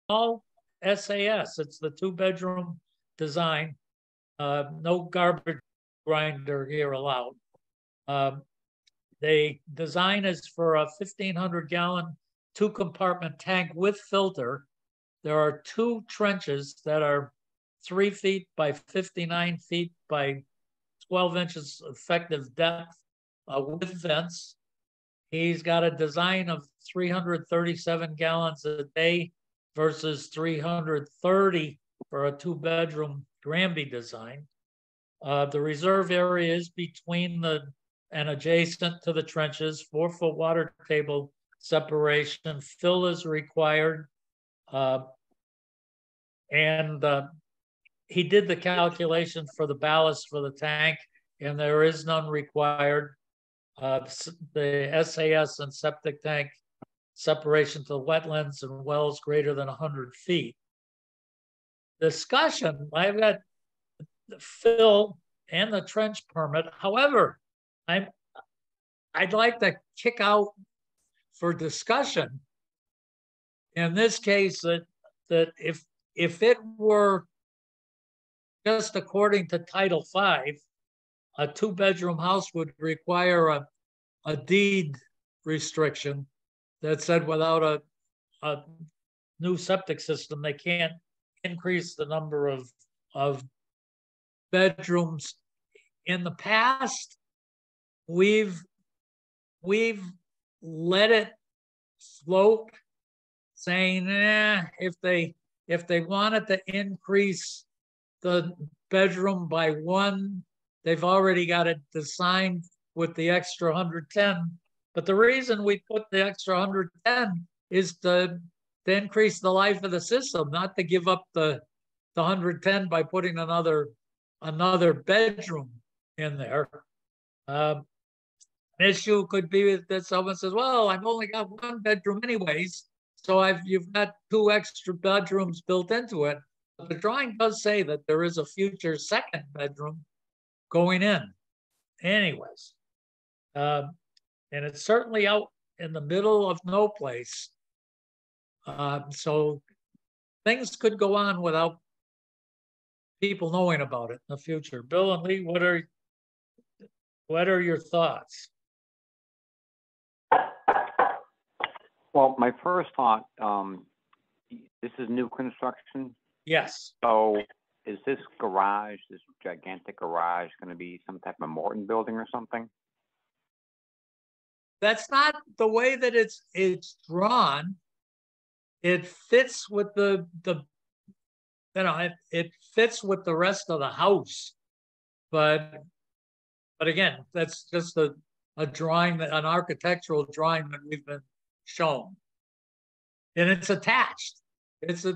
all SAS. It's the 2-bedroom design. No garbage grinder here allowed. The design is for a 1,500-gallon 2-compartment tank with filter. There are 2 trenches that are 3 feet by 59 feet by 12 inches effective depth with vents. He's got a design of 337 gallons a day versus 330 for a 2-bedroom Granby design. The reserve area is between and adjacent to the trenches, 4-foot water table separation. Fill is required. He did the calculation for the ballast for the tank, and there is none required. The SAS and septic tank separation to wetlands and wells greater than 100 feet. Discussion, I've got the fill and the trench permit. However, I'd like to kick out for discussion in this case that if it were just according to Title V, a 2-bedroom house would require a deed restriction that said without a new septic system, they can't increase the number of bedrooms. In the past, we've let it float, saying, if they wanted to increase the bedroom by 1, they've already got it designed with the extra 110. But the reason we put the extra 110 is to increase the life of the system, not to give up the 110 by putting another bedroom in there. An issue could be that someone says, well, I've only got 1 bedroom anyways, so you've got 2 extra bedrooms built into it. But the drawing does say that there is a future 2nd bedroom going in anyways. And it's certainly out in the middle of no place. So things could go on without people knowing about it in the future. Bill and Lee, what are your thoughts? Well, my first thought, this is new construction. Yes. So is this garage, this gigantic garage, going to be some type of Morton building or something? That's not the way that it's drawn. It fits with it fits with the rest of the house. But again, that's just a drawing, an architectural drawing that we've been shown. And it's attached.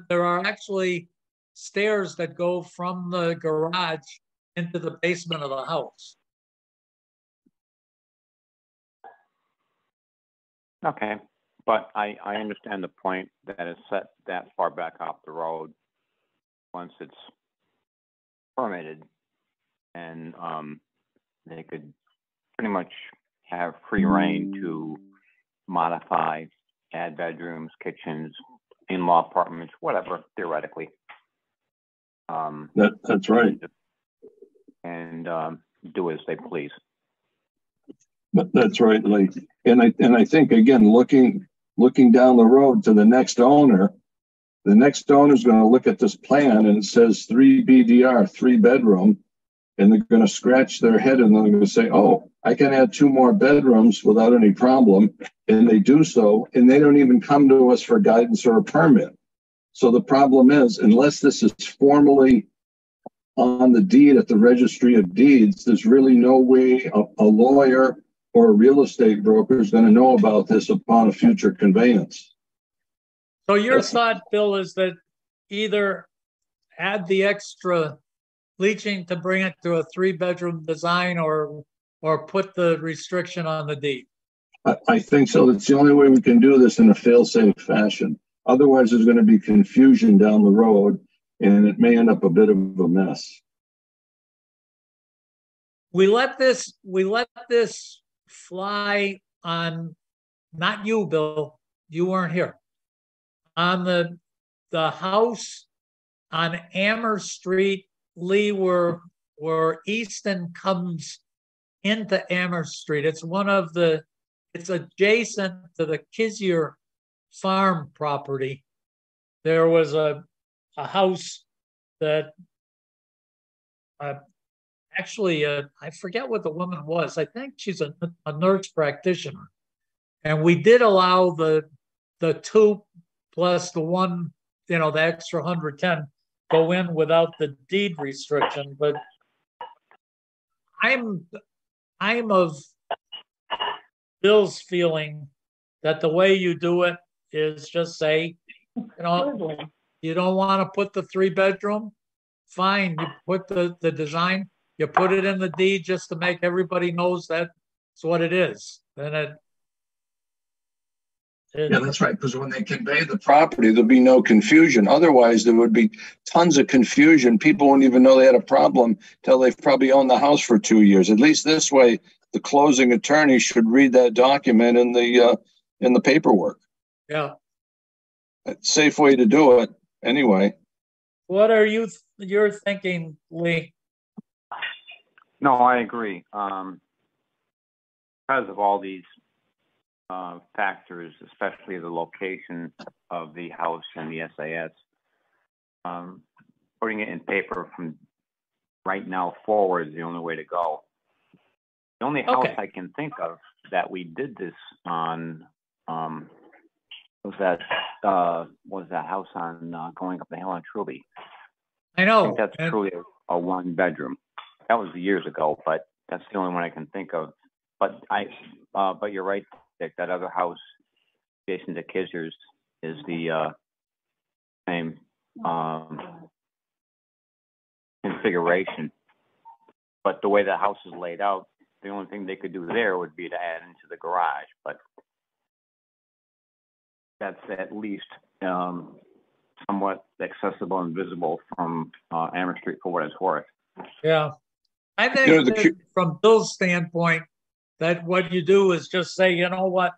There are actually stairs that go from the garage into the basement of the house. Okay, but I understand the point that it's set that far back off the road once it's permitted, and they could pretty much have free reign to modify, add bedrooms, kitchens, in-law apartments, whatever, theoretically. That's right. And do as they please. That's right, Lee. And I think, again, looking down the road to the next owner is going to look at this plan and it says 3 BDR, 3-bedroom, and they're going to scratch their head and they're going to say, oh, I can add 2 more bedrooms without any problem. And they do so, and they don't even come to us for guidance or a permit. So the problem is, unless this is formally on the deed at the Registry of Deeds, there's really no way a lawyer or a real estate broker is going to know about this upon a future conveyance. So your thought, Bill, is that either add the extra bleaching to bring it to a 3-bedroom design or put the restriction on the deed? I think so. That's the only way we can do this in a fail-safe fashion. Otherwise, there's going to be confusion down the road, and it may end up a bit of a mess. We let this fly on, not you, Bill, you weren't here, on the the house on Amherst Street, Lee, where Easton comes into Amherst Street. It's it's adjacent to the Kizier farm property. There was a house that actually, I forget what the woman was. I think she's a nurse practitioner. And we did allow the 2 plus the 1, the extra 110 go in without the deed restriction. But I'm of Bill's feeling that the way you do it is just say, you don't want to put the 3-bedroom, fine. You put the design, you put it in the deed just to make everybody knows that's what it is. Then yeah, that's right. Because when they convey the property, there'll be no confusion. Otherwise, there would be tons of confusion. People wouldn't even know they had a problem till they've probably owned the house for 2 years. At least this way, the closing attorney should read that document in the paperwork. Yeah, It's a safe way to do it. Anyway, what are you're thinking, Lee? No, I agree. Because of all these factors, especially the location of the house and the SAS, putting it in paper from right now forward is the only way to go. The only house I can think of that we did this on was that house on going up the hill on Truby. I know. I think that's truly a 1-bedroom. That was years ago, but that's the only one I can think of. But but you're right, Dick. That other house, adjacent to Kizier's, is the same configuration. But the way the house is laid out, the only thing they could do there would be to add into the garage. But that's at least somewhat accessible and visible from Amherst Street for what it's worth. Yeah. I think that from Bill's standpoint, that what you do is just say, you know what,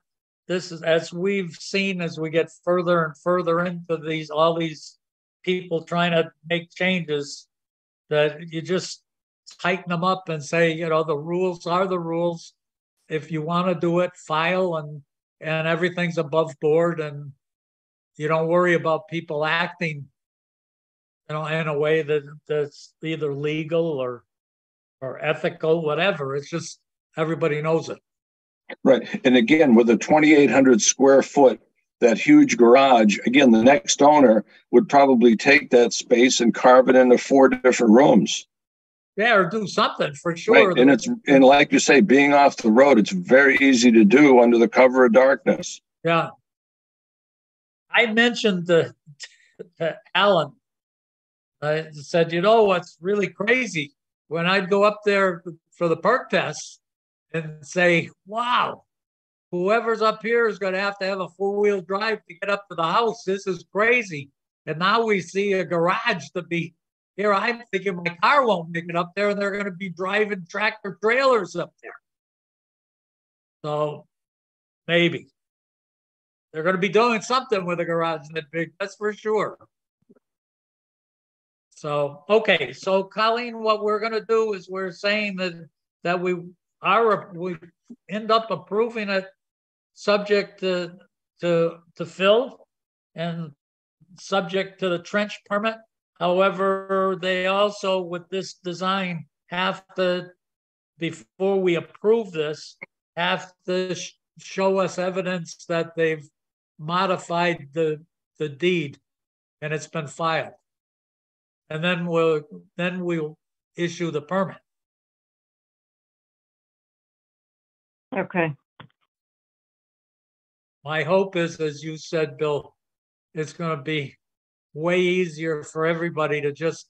this is, as we've seen as we get further and further into all these people trying to make changes, that you just tighten them up and say, the rules are the rules. If you want to do it, file, and everything's above board, and you don't worry about people acting, in a way that's either legal or ethical, whatever. It's just everybody knows it. Right. And again, with a 2,800 square foot, that huge garage, again, the next owner would probably take that space and carve it into 4 different rooms. Yeah, or do something for sure. Right. And like you say, being off the road, it's very easy to do under the cover of darkness. Yeah. I mentioned to Alan, I said, what's really crazy? When I'd go up there for the perk test and say, wow, whoever's up here is going to have a 4-wheel drive to get up to the house. This is crazy. And now we see a garage to be here. I'm thinking my car won't make it up there, and they're going to be driving tractor trailers up there. So maybe they're going to be doing something with a garage that big. That's for sure. So, okay. So, Colleen, what we're going to do is we're saying that we end up approving it subject to Phil and subject to the trench permit. However, they also, with this design, have to, before we approve this, have to show us evidence that they've modified the deed and it's been filed. And then we'll issue the permit. Okay. My hope is, as you said, Bill, it's going to be way easier for everybody to just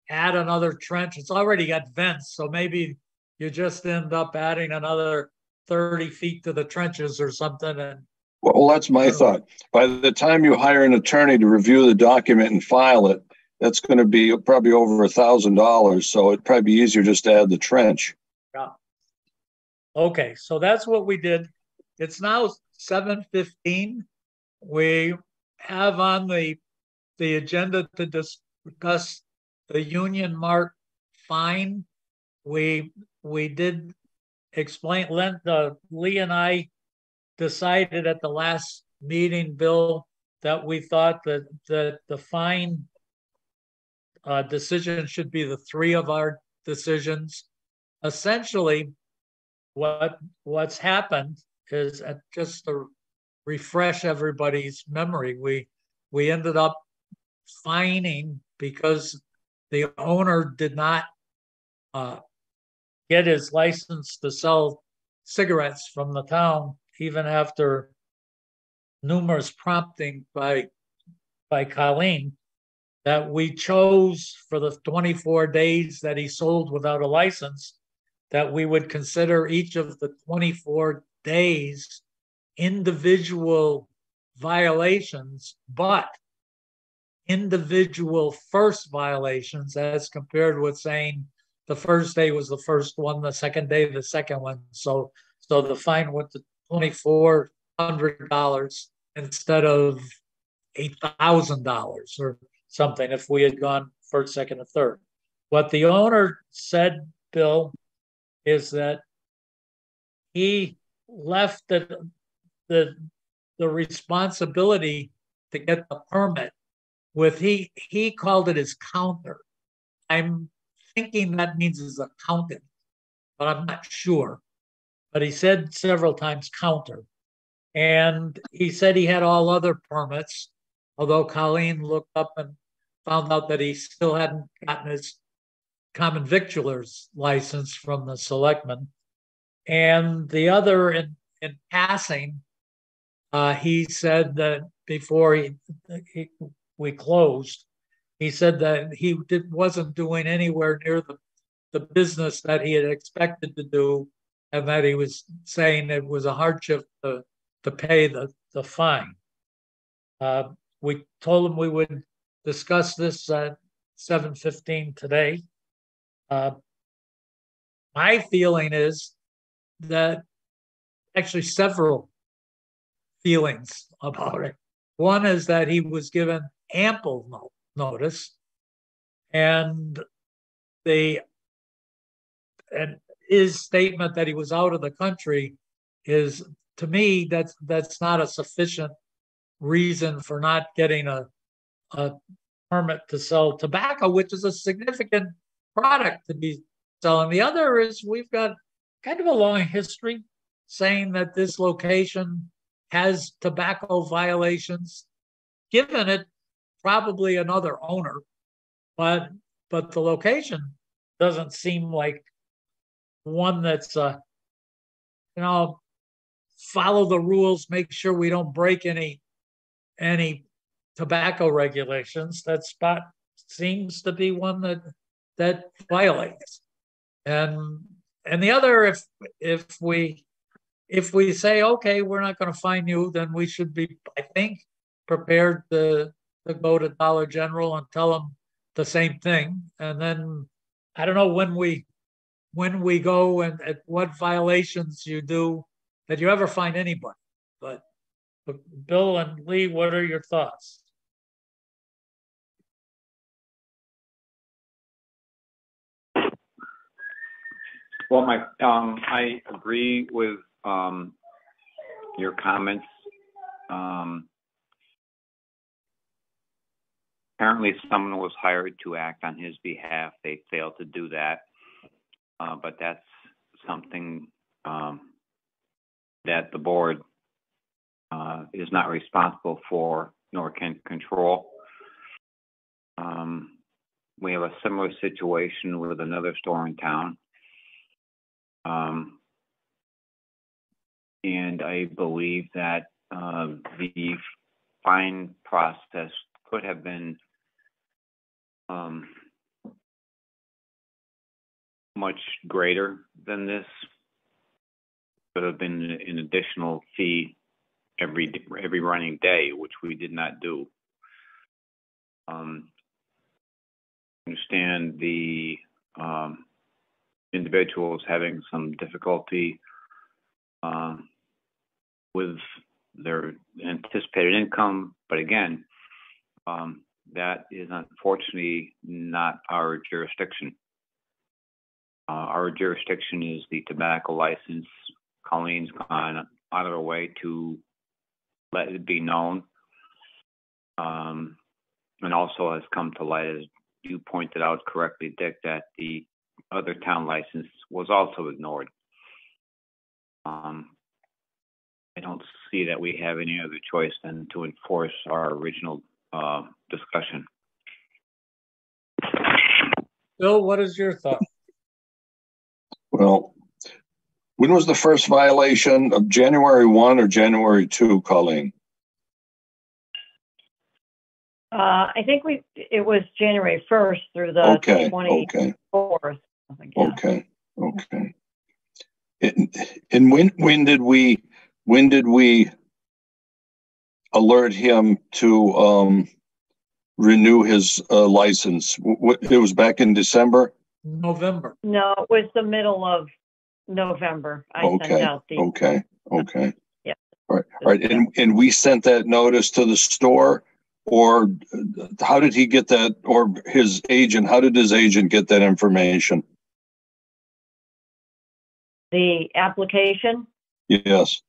add another trench. It's already got vents, so maybe you just end up adding another 30 feet to the trenches or something. And well, that's my thought. By the time you hire an attorney to review the document and file it, that's going to be probably over $1,000. So it'd probably be easier just to add the trench. Yeah. Okay, so that's what we did. It's now 7:15. We have on the the agenda to discuss the Union Mart fine. We did explain, Lee and I decided at the last meeting, Bill, that we thought that the fine decision should be the three of our decisions. Essentially, what's happened is, just to refresh everybody's memory, we ended up fining because the owner did not get his license to sell cigarettes from the town, even after numerous prompting by Colleen, that we chose for the 24 days that he sold without a license, that we would consider each of the 24 days individual violations, but individual first violations, as compared with saying the first day was the first one, the second day the second one. So the fine went to $2,400 instead of $8,000 or something if we had gone first, second, and third. What the owner said, Bill, is that he left the responsibility to get the permit with, he called it his counter. I'm thinking that means his accountant, but I'm not sure. But he said several times counter. And he said he had all other permits, although Colleen looked up and found out that he still hadn't gotten his common victualer's license from the selectmen. And the other, in passing, he said that before we closed, he said that he wasn't doing anywhere near the business that he had expected to do, and that he was saying it was a hardship to pay the fine. We told him we would discuss this at 7:15 today. My feeling is that, actually several feelings about it. One is that he was given ample notice, and his statement that he was out of the country is, to me, that's not a sufficient reason for not getting a permit to sell tobacco, which is a significant product to be selling. The other is, we've got kind of a long history saying that this location has tobacco violations, given it probably another owner, but the location doesn't seem like one that's follow the rules, make sure we don't break any tobacco regulations. That spot seems to be one that violates. And the other, if we say, okay, we're not going to fine you, then we should be, I think, prepared to go to Dollar General and tell them the same thing. And then I don't know when we go and at what violations you do, that you ever find anybody. But Bill and Lee, what are your thoughts? Well, I agree with your comments. Apparently someone was hired to act on his behalf. They failed to do that. But that's something that the board is not responsible for, nor can control. We have a similar situation with another store in town. And I believe that the fine process could have been much greater than this. Could have been an additional fee every running day, which we did not do. Understand the individuals having some difficulty with their anticipated income, but again, that is unfortunately not our jurisdiction. Our jurisdiction is the tobacco license. Colleen's gone out of her way to let it be known. And also has come to light, as you pointed out correctly, Dick, that the other town license was also ignored. I don't see that we have any other choice than to enforce our original discussion. Bill, what is your thought? Well, when was the first violation of January 1 or January 2, Colleen? I think it was January 1st through the 24th. Okay. And when did we alert him to renew his license? It was back in December? November. No, it was the middle of November. I sent out the. Okay. Yeah. All right. And we sent that notice to the store, or how did he get that, or his agent? How did his agent get that information? The application? Yes.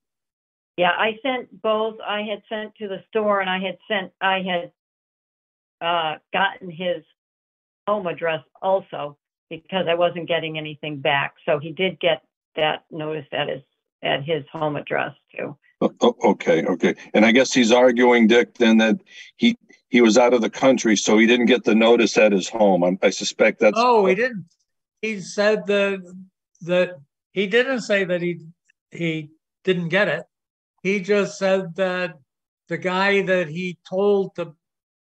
Yeah, I sent both. I had sent to the store, and I had gotten his home address also, because I wasn't getting anything back. So he did get that notice at his home address too. Okay. And I guess he's arguing, Dick, then that he was out of the country, so he didn't get the notice at his home. I suspect that's. No, he didn't. He said that he didn't say that he didn't get it. He just said that the guy that he told to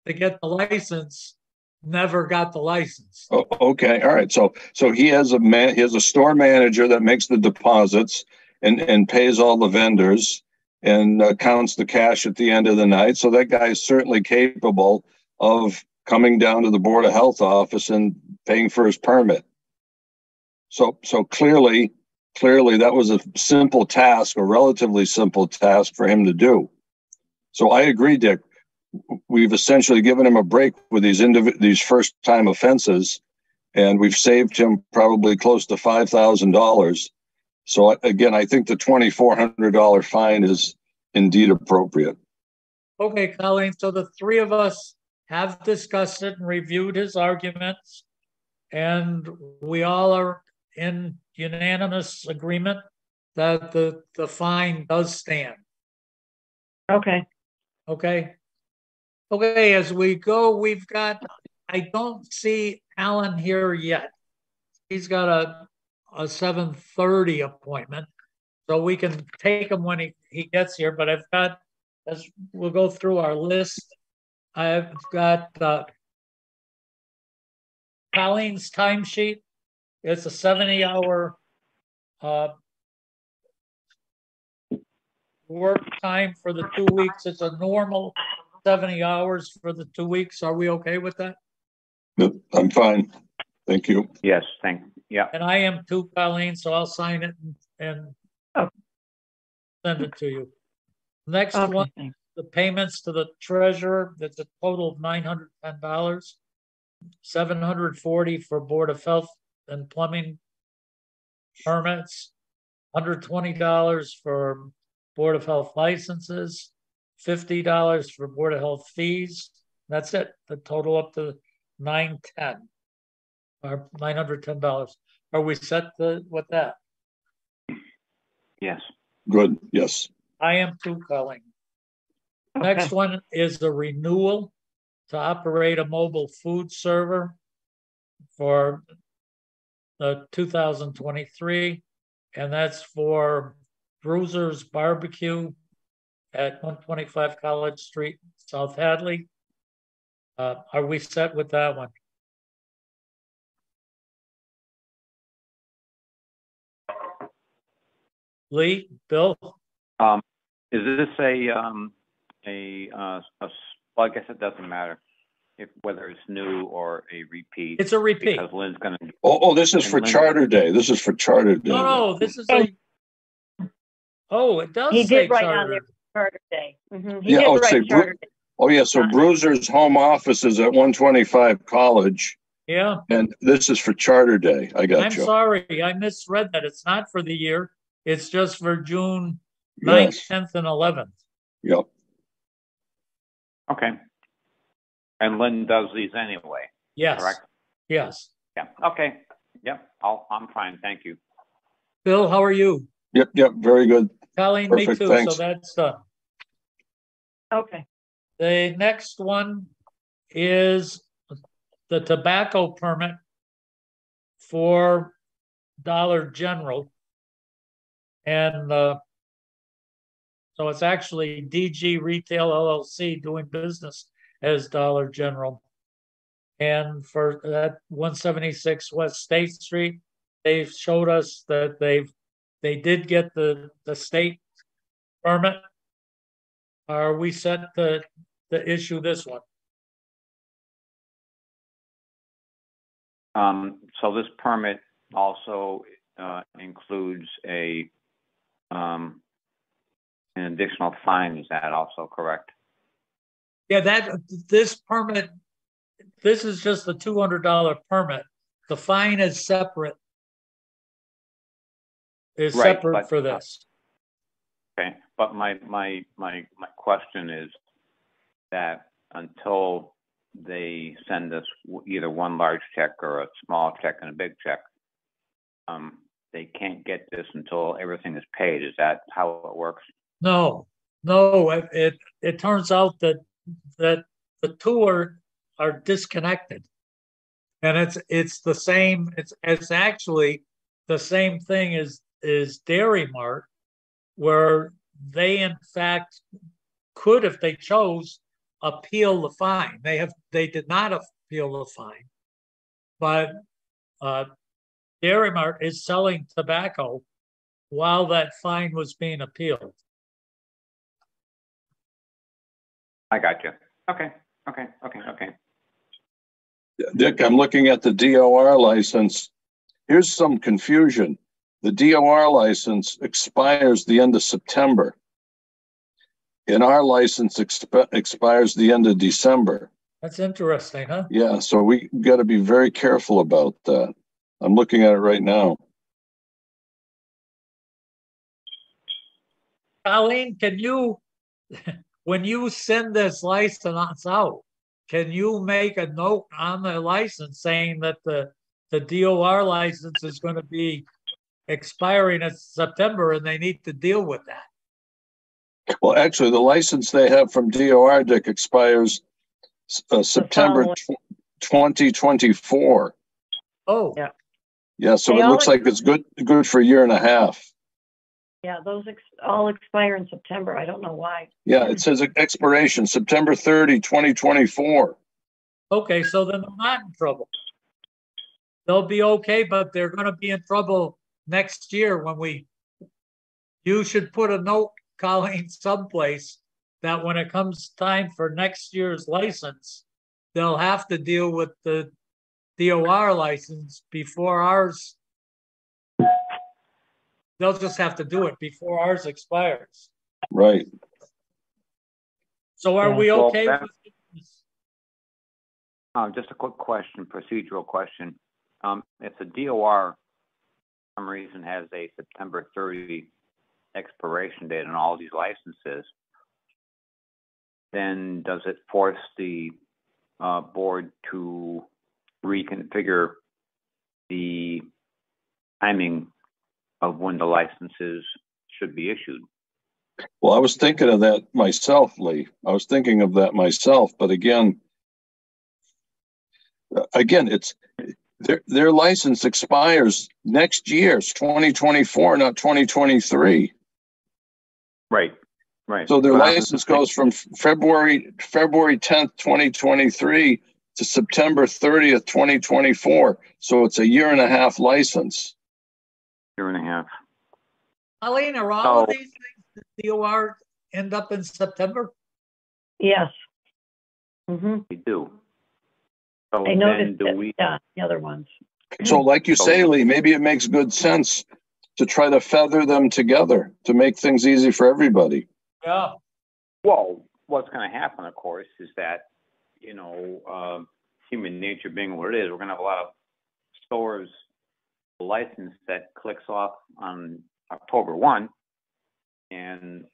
get the license never got the license. Oh, okay. All right. So he has a store manager that makes the deposits and pays all the vendors and counts the cash at the end of the night. So that guy is certainly capable of coming down to the Board of Health office and paying for his permit. So clearly that was a simple task, a relatively simple task for him to do. So I agree, Dick. We've essentially given him a break with these first-time offenses, and we've saved him probably close to $5,000. So again, I think the $2,400 fine is indeed appropriate. Okay, Colleen. So the three of us have discussed it and reviewed his arguments, and we all are in unanimous agreement that the fine does stand. Okay. Okay, as we go, I don't see Alan here yet. He's got a 7:30 appointment, so we can take him when he gets here. But as we'll go through our list, I've got Colleen's timesheet. It's a 70-hour work time for the 2 weeks. It's a normal 70 hours for the 2 weeks. Are we okay with that? Yep, I'm fine. Thank you. Yes, yeah. And I am too, Colleen, so I'll sign it and send it to you. Next one, the payments to the treasurer. That's a total of $910, $740 for Board of Health and plumbing permits, $120 for Board of Health licenses, $50 for Board of Health fees. That's it. The total up to $910 or $910. Are we set with that? Yes. Good. Yes. I am too, Colleen. Okay. Next one is a renewal to operate a mobile food server for the 2023, and that's for Bruiser's Barbecue at 125 College Street, South Hadley. Are we set with that one? Lee, Bill? Is this well, I guess it doesn't matter whether it's new or a repeat. It's a repeat. Because Lynn's going to. Oh, this is for Charter Day. This is for Charter Day. No, this is a. Oh, it does. He say did write Charter. On there Charter Day. Mm-hmm. He did write Charter Day. Oh, yeah. So Bruiser's home office is at 125 College. Yeah. And this is for Charter Day. I got I'm you. sorry. I misread that. It's not for the year. It's just for June 9th, Yes. 10th, and 11th. Yep. Okay. And Lynn does these anyway. Yes. Correct? Yes. Yeah. Okay. Yep. I'm fine. Thank you. Bill, how are you? Yep. Very good. Colleen, Perfect, me too. thanks. So that's done. Okay. The next one is the tobacco permit for Dollar General. And so it's actually DG Retail LLC doing business as Dollar General. And for that 176 West State Street, they've showed us that they did get the state permit. Are we set to issue this one? So this permit also includes an additional fine. Is that also correct? Yeah, this permit, this is just a $200 permit. The fine is separate. Is Right, separate for this. Okay, but my question is that until they send us either one large check or a small check and a big check, they can't get this until everything is paid. Is that how it works? No. It turns out that the two are disconnected, and it's the same. It's actually the same thing as Dairy Mart, where they in fact could, if they chose, appeal the fine. They did not appeal the fine, but Dairy Mart is selling tobacco while that fine was being appealed. I got you. Okay. Dick, I'm looking at the DOR license. Here's some confusion. The DOR license expires the end of September. And our license expires the end of December. That's interesting, huh? Yeah, so we got to be very careful about that. I'm looking at it right now. Colleen, can you, when you send this license out, can you make a note on the license saying that the DOR license is going to be expiring in September and they need to deal with that? Well, actually, the license they have from DOR, Dick, expires September 2024. Oh, yeah. Yeah, so it looks like it's good for a year and a half. Yeah, those all expire in September. I don't know why. Yeah, it says expiration September 30, 2024. Okay, so then they're not in trouble. They'll be okay, but they're going to be in trouble next year when you should put a note, Colleen, someplace that when it comes time for next year's license, they'll have to deal with the DOR license before ours. They'll just have to do it before ours expires. Right. So are we okay with this? Just a quick question, procedural question. If the DOR, for some reason, has a September 30 expiration date on all these licenses, then does it force the board to reconfigure the timing of when the licenses should be issued? Well, I was thinking of that myself, Lee. I was thinking of that myself, but again, it's their license expires next year. It's 2024, not 2023. Right. So their license goes from February 10th, 2023 to September 30th, 2024. So it's a year and a half license. Year and a half. Colleen, are all of these things the DOR end up in September? Yes. Mm-hmm. We do. So I noticed then the other ones. So like you say, Lee, maybe it makes good sense to try to feather them together to make things easy for everybody. Yeah. Well, what's going to happen, of course, is that, you know, human nature being what it is, we're going to have a lot of stores license that clicks off on October 1, and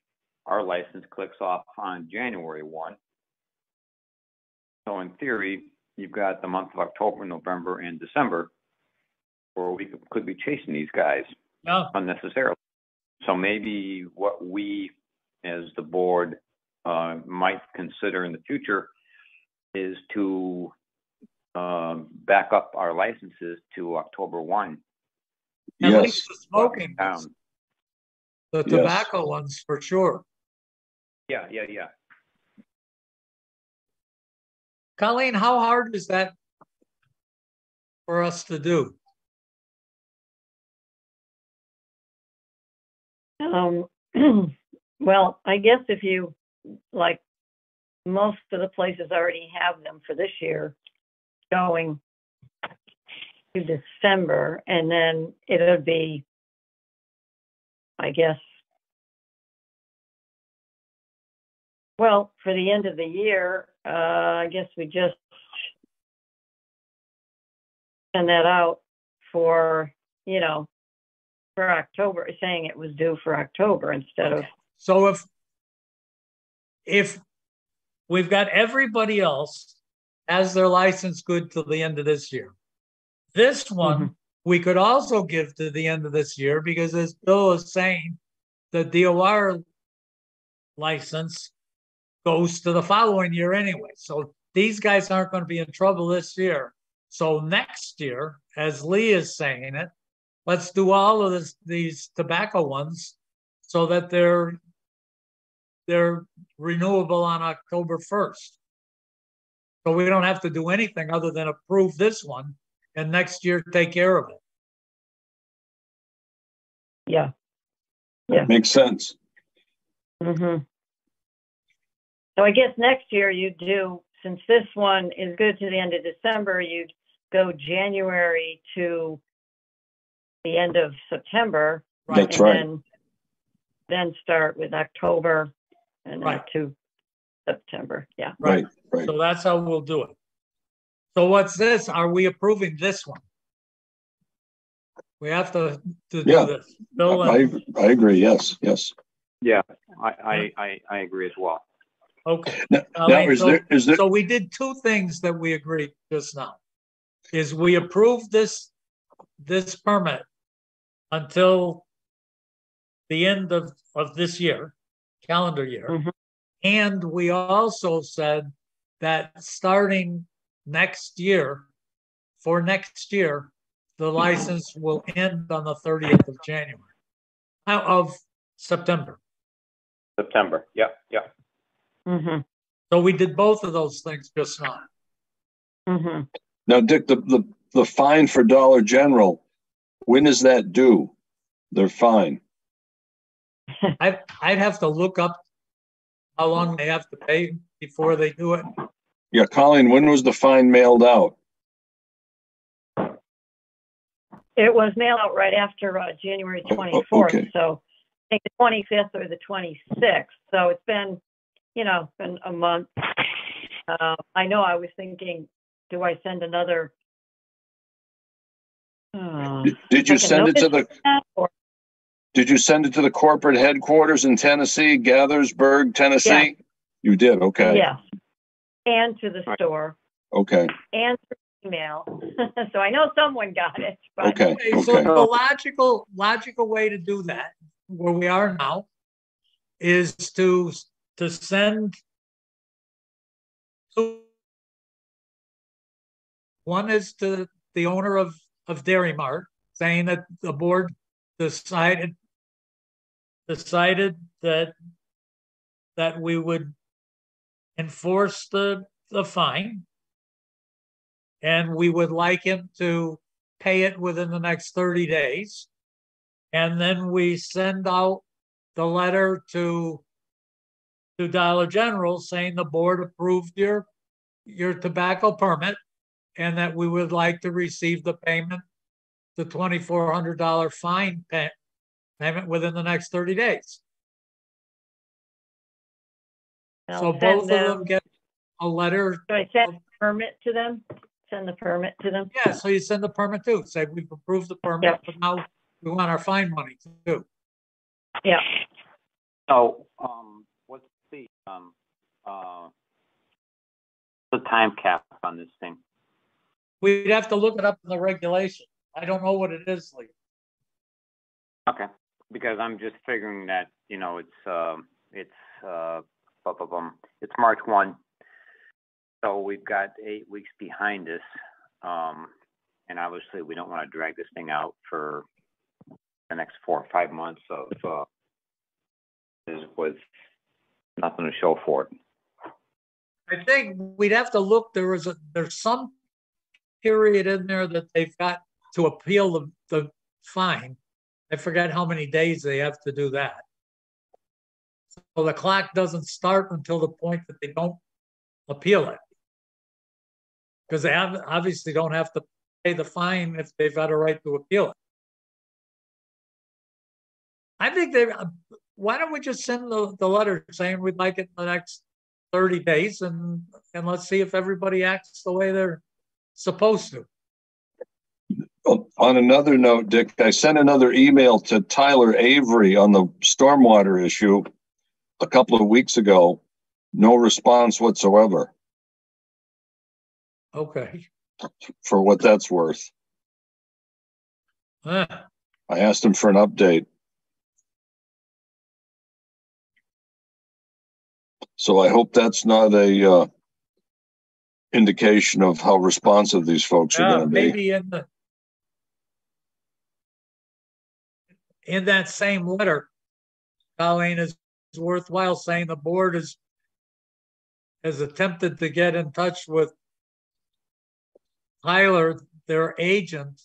our license clicks off on January 1. So in theory, you've got the month of October, November, and December, where we could be chasing these guys unnecessarily. So maybe what we, as the board, might consider in the future is to back up our licenses to October 1. At Yes. least the smoking ones. The tobacco ones for sure. Yeah. Colleen, how hard is that for us to do? Well, I guess if you, like, most of the places already have them for this year going to December, and then it'll be, I guess, well, for the end of the year, I guess we just send that out for, you know, for October, saying it was due for October instead of. So if we've got everybody else has their license good till the end of this year, this one we could also give to the end of this year, because as Bill is saying, the DOR license goes to the following year anyway. So these guys aren't going to be in trouble this year. So next year, as Lee is saying it, let's do all of these tobacco ones so that they're renewable on October 1st. So we don't have to do anything other than approve this one and next year take care of it. Yeah. That makes sense. So I guess next year you do, since this one is good to the end of December, you'd go January to the end of September. Right. That's right. Then start with October and then to September. Yeah. Right. So that's how we'll do it. So what's this? Are we approving this one? We have to do this. Bill, I agree. Yes. Yeah, I agree as well. Okay. Now, is there... So we did two things that we agreed just now. Is we approved this permit until the end of this year, calendar year. And we also said that starting next year, the license will end on the 30th of January, of September. Yeah. So we did both of those things just now. Now, Dick, the fine for Dollar General, when is that due? Their fine. I'd have to look up how long they have to pay before they do it. Yeah, Colleen, when was the fine mailed out? It was mailed out right after January 24th. Okay. So I think the 25th or the 26th. So it's been, been a month. I know I was thinking, do I send another? Did you send it to the? Did you send it to the corporate headquarters in Tennessee, Gathersburg, Tennessee? Yeah. You did. Okay. Yeah. And to the store. Okay. And through email. So I know someone got it. But... Okay. So the logical way to do that, where we are now, is to send two. One is to the owner of Dairy Mart, saying that the board decided that we would enforce the fine, and we would like him to pay it within the next 30 days. And then we send out the letter to Dollar General saying the board approved your tobacco permit and that we would like to receive the payment, the $2,400 fine payment within the next 30 days. So I'll both of send them get a letter. Do I send the permit to them? Send the permit to them? Yeah, so you send the permit too. Say we've approved the permit, Yep. but now we want our fine money too. Yeah. So, what's the time cap on this thing? We'd have to look it up in the regulation. I don't know what it is, Lee. Okay, because I'm just figuring that, you know, it's March 1. So we've got 8 weeks behind us. And obviously we don't want to drag this thing out for the next 4 or 5 months with nothing to show for it. I think we'd have to look. There's some period in there that they've got to appeal the fine. I forget how many days they have to do that. So the clock doesn't start until the point that they don't appeal it. Because they obviously don't have to pay the fine if they've got a right to appeal it. I think why don't we just send the letter saying we'd like it in the next 30 days and let's see if everybody acts the way they're supposed to. On another note, Dick, I sent another email to Tyler Avery on the stormwater issue a couple of weeks ago. No response whatsoever. Okay. For what that's worth. I asked him for an update. So I hope that's not a indication of how responsive these folks are going to be. Maybe in that same letter, Colleen, is worthwhile saying the board has attempted to get in touch with Tyler, their agent,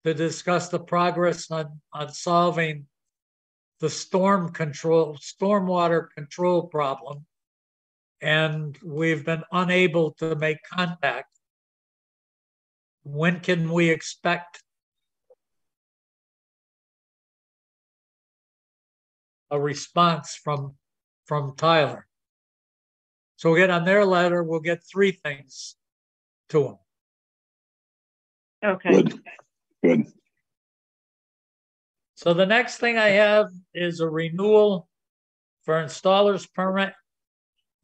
to discuss the progress on solving the stormwater control problem. And we've been unable to make contact. When can we expect a response from Tyler? So we'll get on their letter, we'll get 3 things to them. Okay. Good. So the next thing I have is a renewal for installer's permit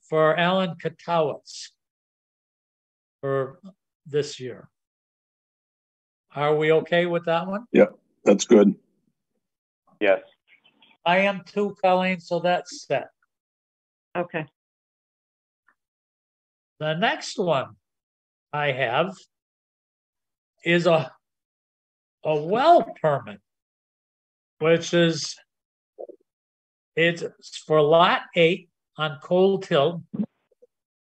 for Alan Katowitz for this year. Are we okay with that one? Yeah, that's good. Yes. I am too, Colleen, so that's set. Okay. The next one I have is a well permit, which is it's for lot 8 on Cold Hill,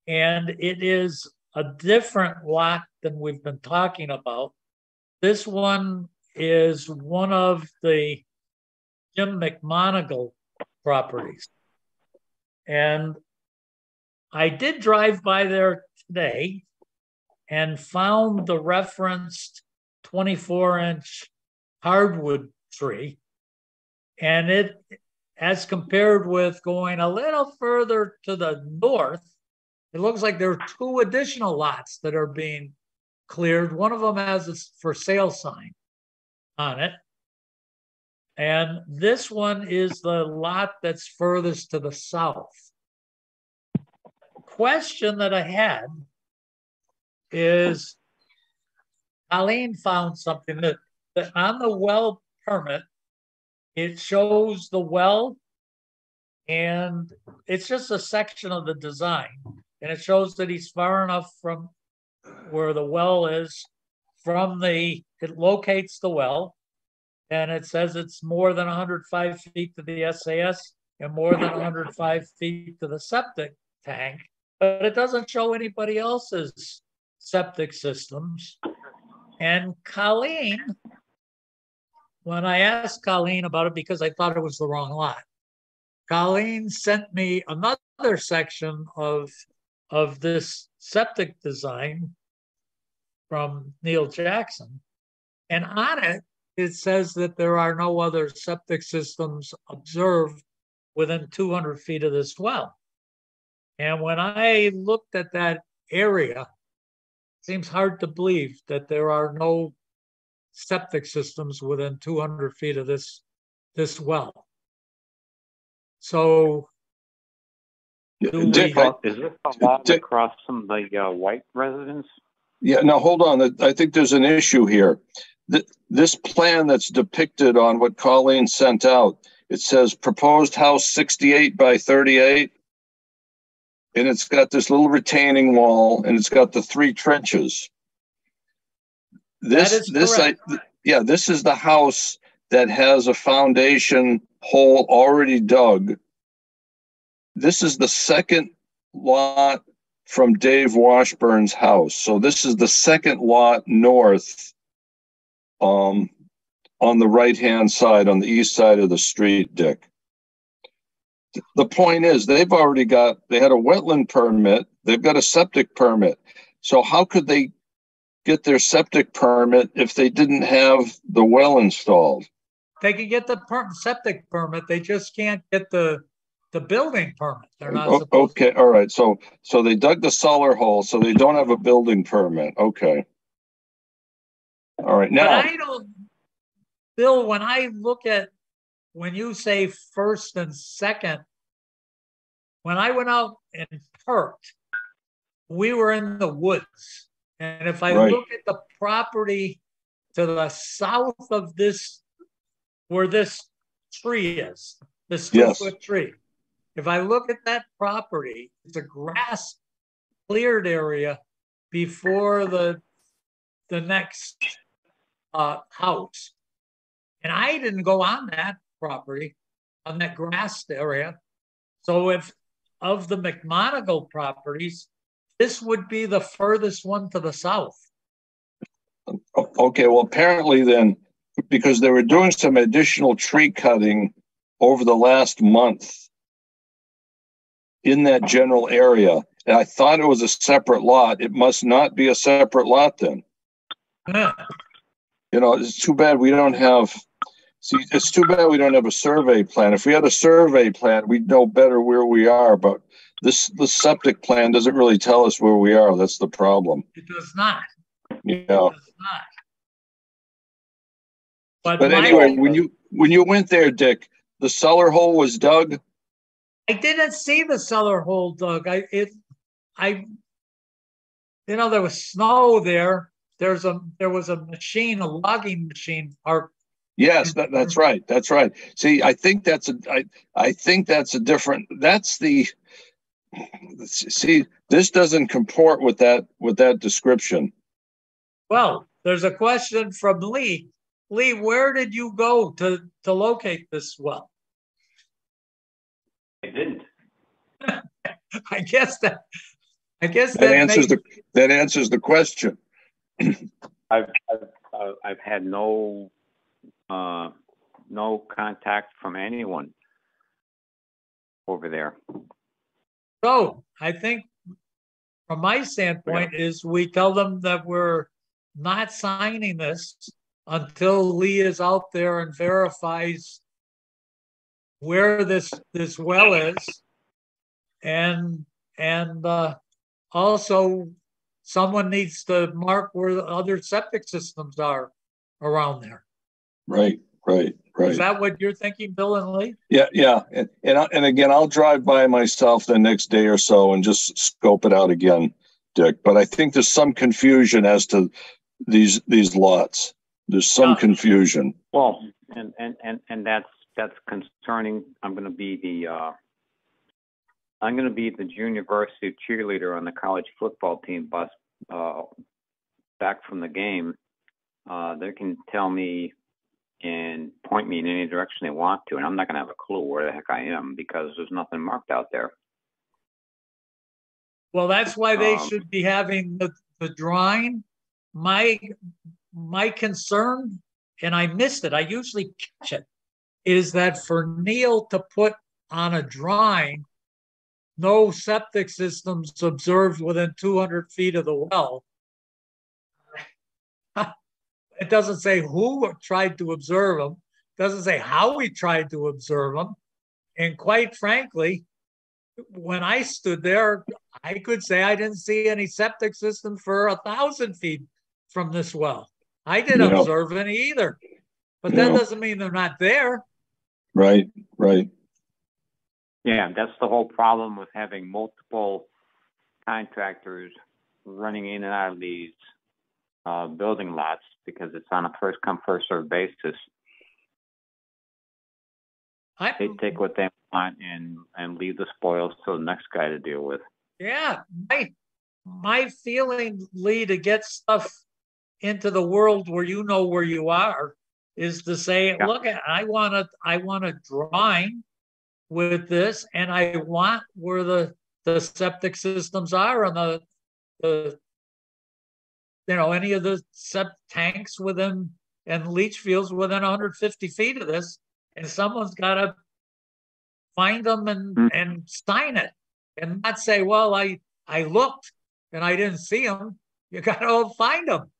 and it is a different lot than we've been talking about. This one is one of the Jim McMonigal properties, and I did drive by there today and found the referenced 24-inch hardwood tree. And it, as compared with going a little further to the north, it looks like there are 2 additional lots that are being cleared. One of them has a for sale sign on it. And this one is the lot that's furthest to the south. Question that I had is, Colleen found something that on the well permit, it shows the well, and it's just a section of the design, and it shows that he's far enough from where the well is it locates the well, and it says it's more than 105 feet to the SAS and more than 105 feet to the septic tank, but it doesn't show anybody else's septic systems. And Colleen, when I asked Colleen about it, because I thought it was the wrong lot, Colleen sent me another section of this septic design from Neil Jackson. And on it, it says that there are no other septic systems observed within 200 feet of this well. And when I looked at that area, it seems hard to believe that there are no septic systems within 200 feet of this well. So do Dick, we, Is this a lot Dick- across some of the white residents? yeah, now hold on. I think there's an issue here. This plan that's depicted on what Colleen sent out, it says proposed house 68 by 38. And it's got this little retaining wall and it's got the 3 trenches. This is the house that has a foundation hole already dug. This is the second lot from Dave Washburn's house. So this is the second lot north, on the right-hand side, on the east side of the street, Dick. The point is, they had a wetland permit, they've got a septic permit. So how could they get their septic permit if they didn't have the well installed? they can get the septic permit, they just can't get the building permit. They're not supposed Okay, all right. So they dug the cellar hole, so they don't have a building permit. Okay. All right. Now, but I don't, Bill, when you say first and second, when I went out and perked, we were in the woods. And if I look at the property to the south of this, where this tree is, this 2-foot tree, if I look at that property, it's a grass cleared area before the next house. And I didn't go on that property, on that grassed area. So if of the McMonigle properties, this would be the furthest one to the south. Okay, well, apparently then, because they were doing some additional tree cutting over the last month in that general area, and I thought it was a separate lot. It must not be a separate lot then. Yeah. You know, it's too bad we don't have, it's too bad we don't have a survey plan. If we had a survey plan, we'd know better where we are, but the septic plan doesn't really tell us where we are. That's the problem. It does not. Yeah. It does not. But anyway, when you went there, Dick, the cellar hole was dug? I didn't see the cellar hole dug. There was snow there. There was a machine, a logging machine parked. Yes, that's right. That's right. See, I think that's a different. See, this doesn't comport with that description. Well, there's a question from Lee. Lee, where did you go to locate this well? I didn't. I guess that answers the question. I've had no contact from anyone over there. So I think from my standpoint is we tell them that we're not signing this until Lee is out there and verifies where this well is, and also someone needs to mark where the other septic systems are around there. Right. Is that what you're thinking, Bill and Lee? Yeah. And again, I'll drive by myself the next day or so and just scope it out again, Dick. But I think there's some confusion as to these lots. There's some confusion. Well, and that's concerning. I'm going to be the junior varsity cheerleader on the college football team bus back from the game. They can tell me and point me in any direction they want to, and I'm not going to have a clue where the heck I am because there's nothing marked out there. Well, that's why they should be having the drawing. My concern, and I missed it, I usually catch it, is that for Neil to put on a drawing, no septic systems observed within 200 feet of the well. It doesn't say who tried to observe them. It doesn't say how we tried to observe them. And quite frankly, when I stood there, I could say I didn't see any septic system for 1,000 feet from this well. I didn't Yeah. observe any either, but Yeah. that doesn't mean they're not there. Right, right. Yeah, that's the whole problem with having multiple contractors running in and out of these building lots, because it's on a first come, first served basis. They take what they want and leave the spoils to the next guy to deal with. Yeah, my feeling, Lee, to get stuff into the world where you know where you are is to say, Yeah. look, I want a drawing with this, and I want where the septic systems are and the any of the septic tanks within and leach fields within 150 feet of this, and someone's got to find them and sign it, and not say, well, I looked and I didn't see them. You got to find them.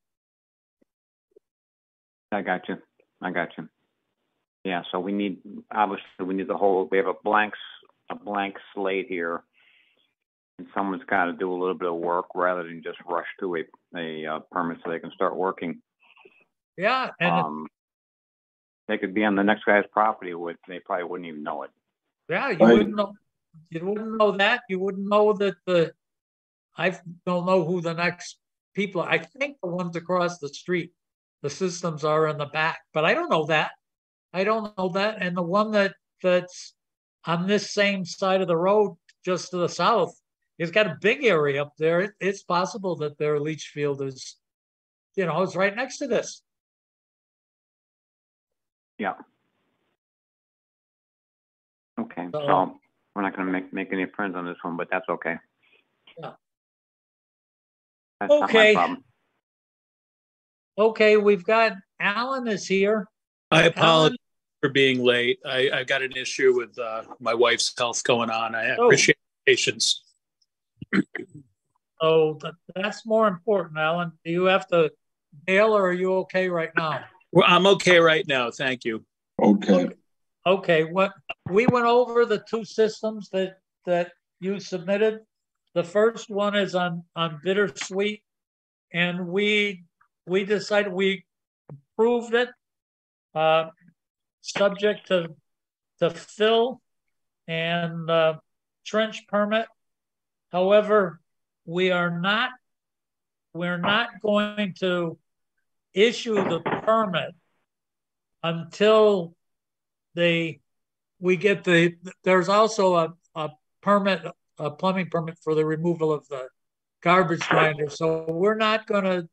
I got you. Yeah, so we have a blank slate here, and someone's got to do a little bit of work rather than just rush to a permit so they can start working. Yeah, and they could be on the next guy's property. They probably wouldn't even know it. Yeah, you wouldn't know. You wouldn't know that. You wouldn't know that I don't know who the next people are. I think the ones across the street, the systems are in the back, but I don't know that. And the one that's on this same side of the road, just to the south, it's got a big area up there. It's possible that their leach field is, it's right next to this. Yeah. Okay, so we're not going to make any friends on this one, but that's okay. Yeah. That's not my problem. Okay, we've got Alan is here. I apologize for being late. I got an issue with my wife's health going on. I appreciate patience. Oh, that's more important, Alan. Do you have to bail, or are you okay right now? Well, I'm okay right now. Thank you. Okay. What we went over the two systems that you submitted. The first one is on Bittersweet, and we decided we approved it, subject to fill and trench permit. However, we're not going to issue the permit until we get there's also a permit, a plumbing permit for the removal of the garbage grinder. So we're not going to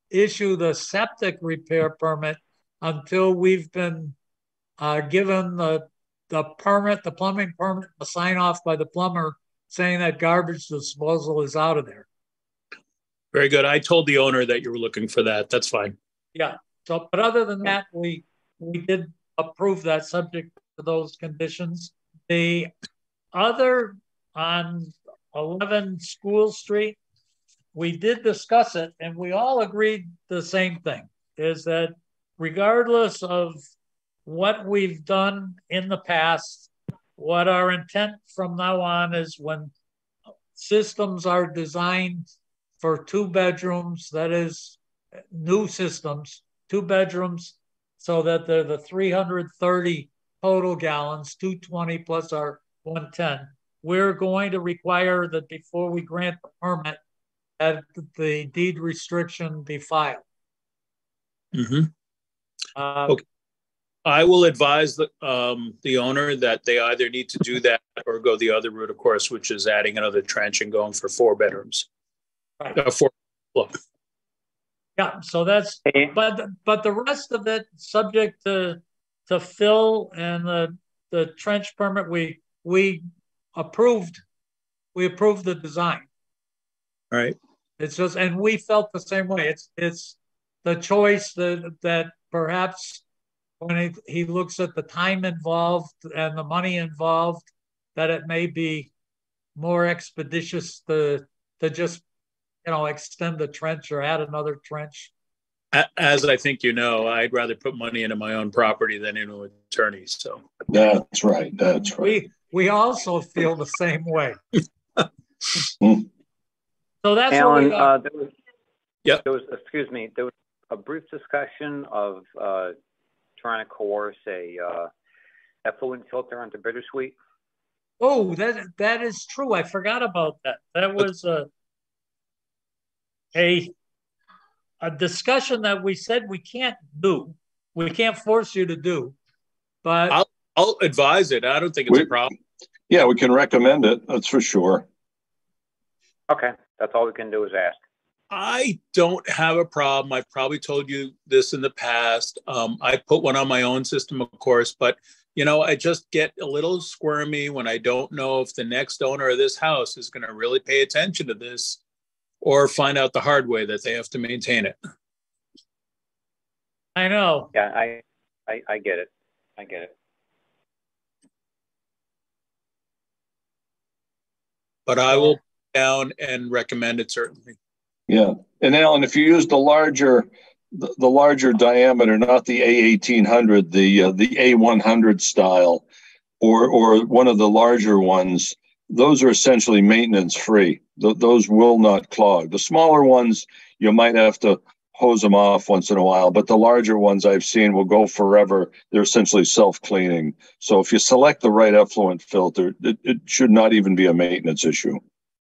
issue the septic repair permit until we've been given the permit, the plumbing permit, a sign off by the plumber saying that garbage disposal is out of there. Very good. I told the owner that you were looking for that. That's fine. Yeah. So, but other than that, we did approve that subject to those conditions. The other on 11 School Street, we did discuss it, and we all agreed the same thing, is that regardless of what we've done in the past, what our intent from now on is when systems are designed for 2 bedrooms, that is new systems, 2 bedrooms, so that they're the 330 total gallons, 220 plus our 110. We're going to require that before we grant the permit, that the deed restriction be filed. Mm-hmm. Okay. I will advise the owner that they either need to do that or go the other route, of course, which is adding another trench and going for 4 bedrooms. Right. 4. Yeah, so that's, but the rest of it, subject to fill and the trench permit, we approved the design. All right. It's just, and we felt the same way. It's the choice that perhaps when he looks at the time involved and the money involved, that it may be more expeditious to just extend the trench or add another trench. As I think I'd rather put money into my own property than into an attorney. So that's right. we also feel the same way. Hmm. So that's what Alan, we are. there was, excuse me, there was a brief discussion of trying to coerce a effluent filter onto Bittersweet. Oh, that is true. I forgot about that. That was a discussion that we said we can't do. We can't force you to do, but I'll advise it. I don't think it's a problem. Yeah, we can recommend it. That's for sure. Okay, that's all we can do is ask. I don't have a problem. I've probably told you this in the past. I put one on my own system, of course, but I just get a little squirmy when I don't know if the next owner of this house is going to really pay attention to this or find out the hard way that they have to maintain it. I know. Yeah, I get it. I get it. But I will down and recommend it certainly. Yeah, and Alan, if you use the larger diameter, not the A1800, the A100 style, or one of the larger ones, those are essentially maintenance free. Those will not clog. The smaller ones, you might have to hose them off once in a while, but the larger ones I've seen will go forever. They're essentially self-cleaning. So if you select the right effluent filter, it should not even be a maintenance issue.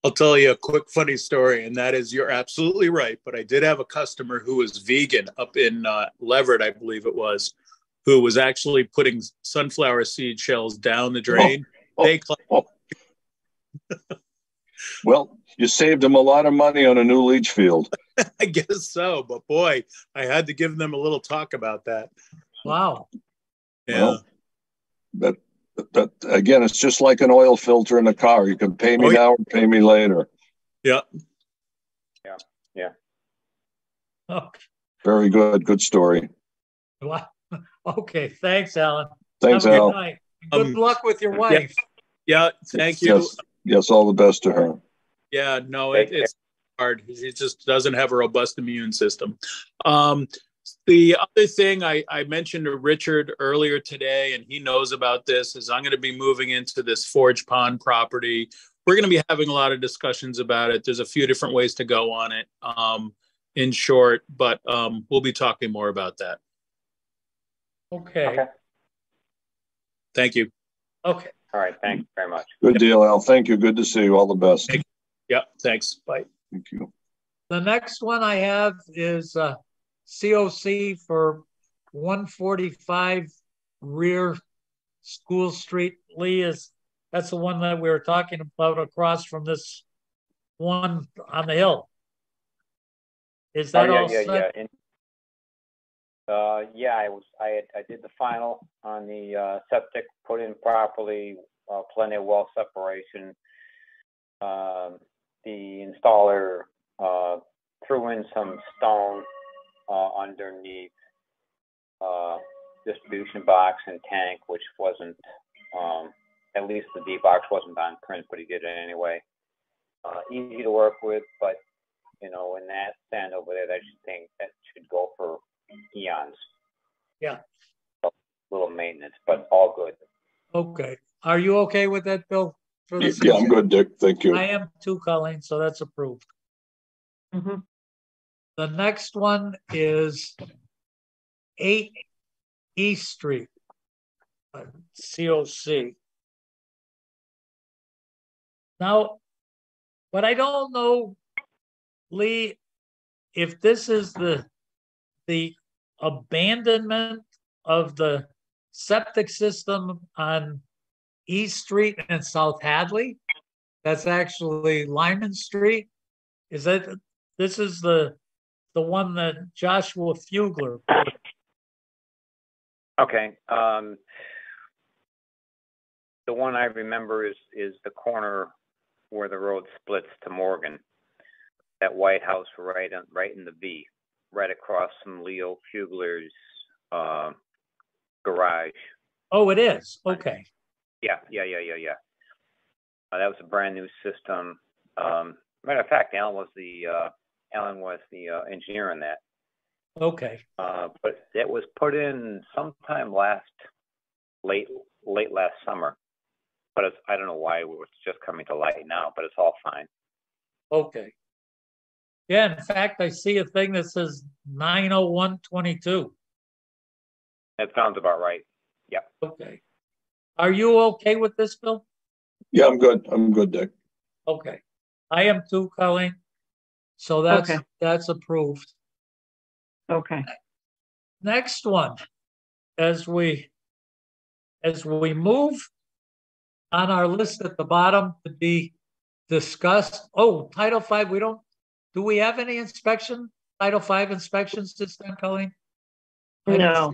I'll tell you a quick funny story, and that is you're absolutely right. But I did have a customer who was vegan up in Leverett, I believe it was, who was actually putting sunflower seed shells down the drain. Well, you saved them a lot of money on a new leach field. I guess so, but boy, I had to give them a little talk about that. Wow. Yeah. Well, that again, it's just like an oil filter in a car. You can pay me now or pay me later. Yeah. Yeah. Okay. Very good. Good story. Wow. Okay. Thanks, Alan. Thanks, Have a Al. good night. Good luck with your wife. Yeah. Thank you. Yes, all the best to her. Yeah. No, it's hard. She just doesn't have a robust immune system. The other thing I mentioned to Richard earlier today, and he knows about this, is I'm going to be moving into this Forge Pond property. We're going to be having a lot of discussions about it. There's a few different ways to go on it, in short, but we'll be talking more about that. Okay. Thank you. Okay. All right. Thanks very much. Good deal, Al. Thank you. Good to see you. All the best. Yeah. Thanks. Bye. Thank you. The next one I have is COC for 145 Rear School Street. Lee, that's the one that we were talking about across from this one on the hill. Is that all set? Yeah. I did the final on the septic, put in properly, plenty of well separation. The installer threw in some stone underneath distribution box and tank, which wasn't, at least the D box wasn't on print, but he did it anyway. Easy to work with, but in that stand over there, that should go for eons. Yeah. A little maintenance, but all good. Okay. Are you okay with that, Bill? Yeah, I'm good, Dick. Thank you. I am too, Colleen, so that's approved. Mm-hmm. The next one is 8 East Street, COC. Now, but I don't know, Lee, if this is the abandonment of the septic system on East Street and South Hadley. That's actually Lyman Street. This is the one that Joshua Fugler put. Okay. The one I remember is the corner where the road splits to Morgan. That White House right in the V, right across from Leo Fugler's garage. Oh, it is. Okay. Yeah. That was a brand new system. Matter of fact, Alan was the engineer on that. Okay. But it was put in sometime late last summer. but I don't know why it's just coming to light now, but it's all fine. Okay. Yeah, in fact, I see a thing that says 9/01/22. That sounds about right. Yep. Okay. Are you okay with this, Bill? Yeah, I'm good. I'm good, Dick. Okay. I am too, Colleen. So that's approved. Okay. Next one, as we move on our list at the bottom to be discussed. Oh, Title V, do we have any Title V inspections this time, Colleen? No.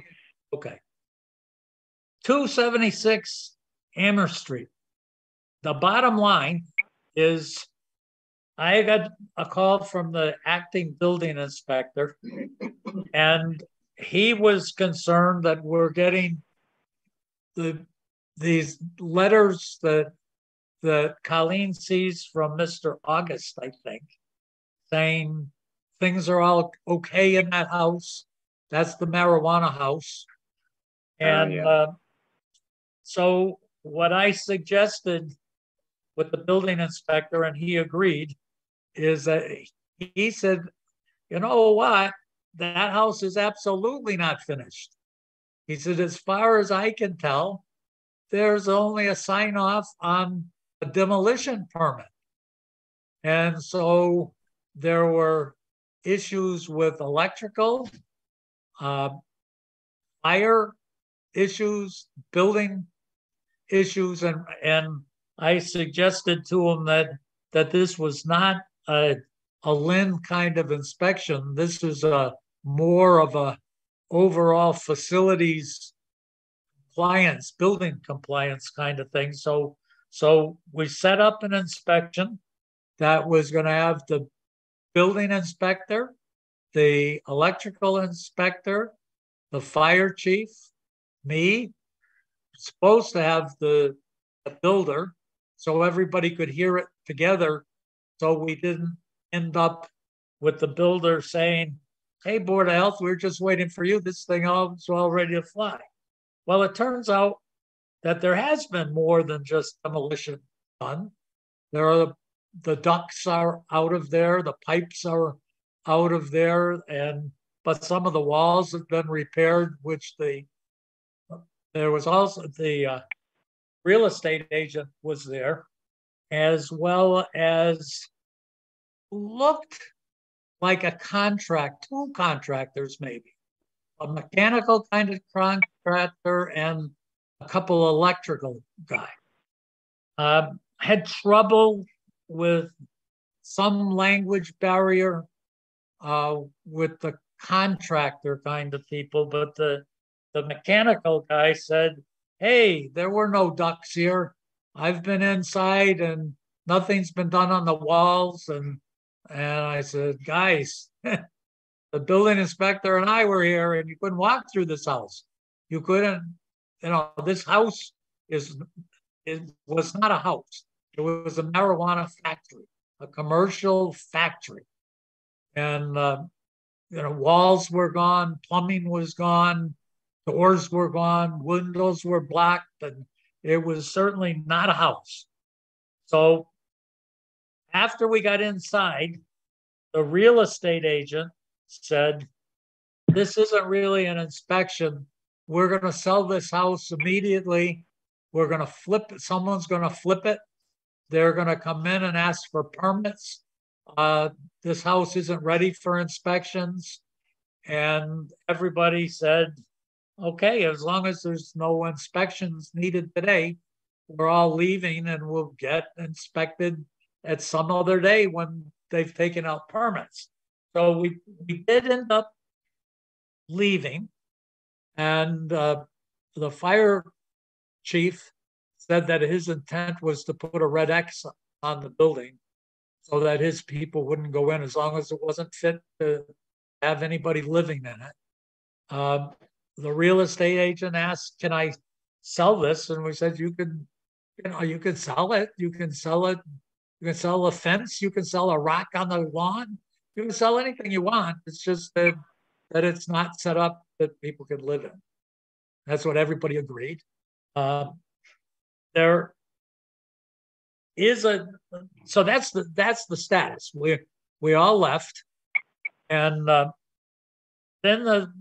Okay. 276 Amherst Street. The bottom line is I got a call from the acting building inspector, and he was concerned that we're getting these letters that Colleen sees from Mr. August, I think, saying things are all okay in that house. That's the marijuana house. And so what I suggested with the building inspector, and he agreed, is that he said, you know what? That house is absolutely not finished. He said, as far as I can tell, there's only a sign off on a demolition permit. And so there were issues with electrical, fire issues, building issues, and I suggested to him that this was not a Lynn kind of inspection. This is more of a overall facilities compliance, building compliance kind of thing. So we set up an inspection that was going to have the building inspector, the electrical inspector, the fire chief, me, supposed to have the builder, so everybody could hear it together, so we didn't end up with the builder saying, hey, Board of Health, we're just waiting for you. This thing is all ready to fly. Well, it turns out that there has been more than just demolition done. The ducts are out of there, the pipes are out of there, but some of the walls have been repaired, which there was also the real estate agent was there, as well as looked like two contractors maybe, a mechanical kind of contractor and a couple electrical guys. Had trouble with some language barrier with the contractor kind of people, but the mechanical guy said, hey, there were no ducts here. I've been inside and nothing's been done on the walls. And I said, guys, the building inspector and I were here and you couldn't walk through this house. You couldn't, this house was not a house. It was a marijuana factory, a commercial factory. And, walls were gone, plumbing was gone, doors were gone, windows were blocked, and it was certainly not a house. So after we got inside, the real estate agent said, this isn't really an inspection. We're going to sell this house immediately. We're going to flip it. Someone's going to flip it. They're going to come in and ask for permits. This house isn't ready for inspections. And everybody said, okay, as long as there's no inspections needed today, we're all leaving and we'll get inspected at some other day when they've taken out permits. So we did end up leaving, and the fire chief said that his intent was to put a red X on the building so that his people wouldn't go in as long as it wasn't fit to have anybody living in it. The real estate agent asked, can I sell this? And we said, you can sell it. You can sell it. You can sell a fence. You can sell a rock on the lawn. You can sell anything you want. It's just that it's not set up that people can live in. That's what everybody agreed. There so that's the status. We all left, and then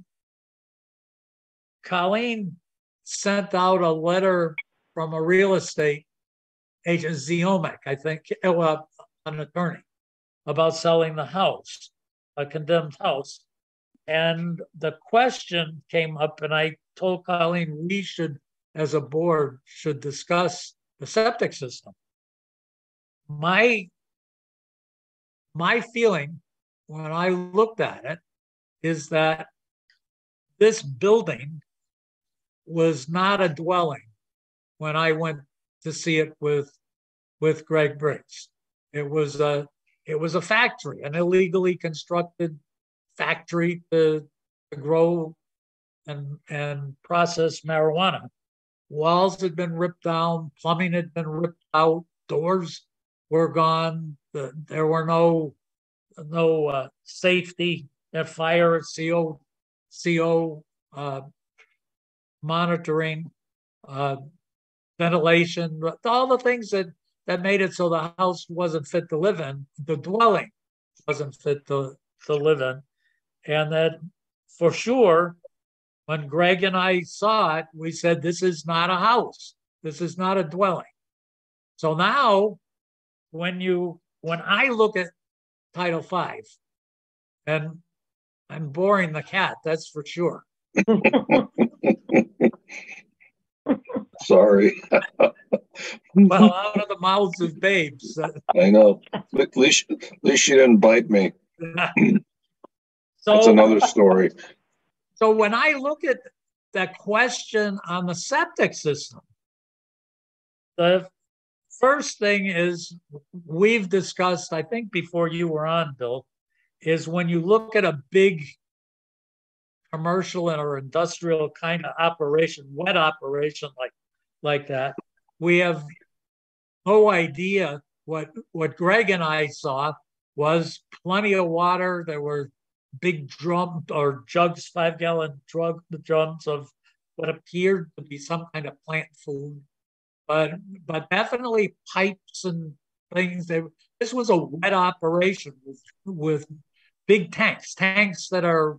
Colleen sent out a letter from a real estate agent, Ziomek, I think, an attorney, about selling the house, a condemned house. And the question came up, and I told Colleen we should, as a board, should discuss the septic system. My feeling when I looked at it is that this building was not a dwelling when I went to see it with Greg Briggs. It was a factory, an illegally constructed factory to grow and process marijuana. Walls had been ripped down, plumbing had been ripped out, doors were gone. There were no safety, fire, CO monitoring, ventilation, all the things that made it so the house wasn't fit to live in. The dwelling wasn't fit to live in. And that for sure, when Greg and I saw it, we said, this is not a house. This is not a dwelling. So now when I look at Title V, and I'm boring the cat, that's for sure. Sorry. Well, out of the mouths of babes. I know. At least you didn't bite me. So, that's another story. So when I look at that question on the septic system, the first thing is we've discussed, I think before you were on, Bill, is when you look at a big commercial or industrial kind of operation, wet operation like that, we have no idea. What Greg and I saw was plenty of water. There were big drums or jugs, 5-gallon drums of what appeared to be some kind of plant food, but definitely pipes and things. This was a wet operation with big tanks that are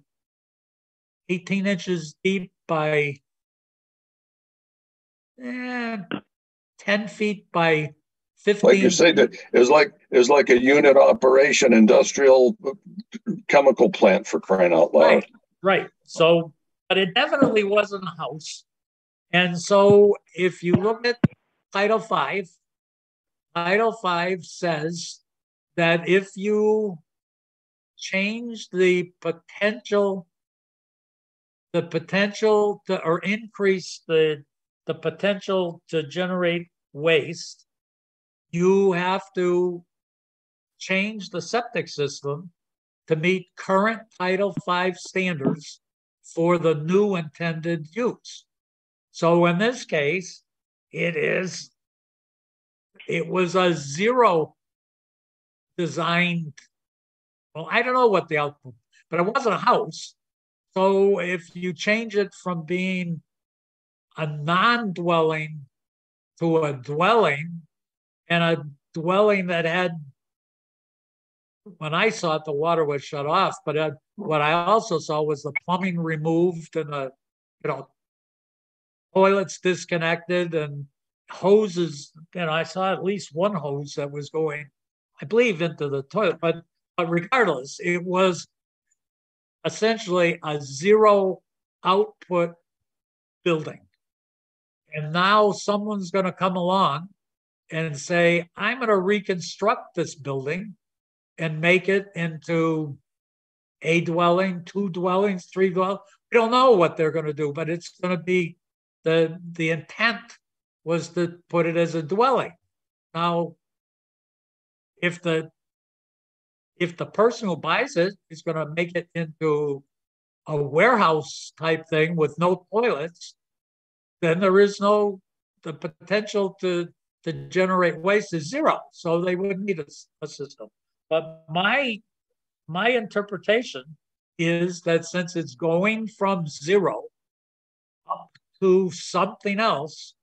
18 inches deep by 10 feet by 15. Like you said, it was like a unit operation, industrial chemical plant, for crying out loud. Right. So, but it definitely wasn't a house. And so if you look at Title V says that if you change the potential to, or increase the potential to generate waste, you have to change the septic system to meet current Title V standards for the new intended use. So in this case, it was a zero designed, well, I don't know what the output, but it wasn't a house. So if you change it from being a non-dwelling to a dwelling, and a dwelling that had, when I saw it, the water was shut off, but what I also saw was the plumbing removed and toilets disconnected and hoses. I saw at least one hose that was going, I believe, into the toilet. But regardless, it was essentially a zero output building. And now someone's going to come along and say, I'm going to reconstruct this building and make it into a dwelling, 2 dwellings, 3 dwellings. We don't know what they're going to do, but it's going to be, the intent was to put it as a dwelling. Now, if the person who buys it is going to make it into a warehouse type thing with no toilets, then there is the potential to generate waste is zero. So they wouldn't need a system. But my interpretation is that since it's going from zero up to something else,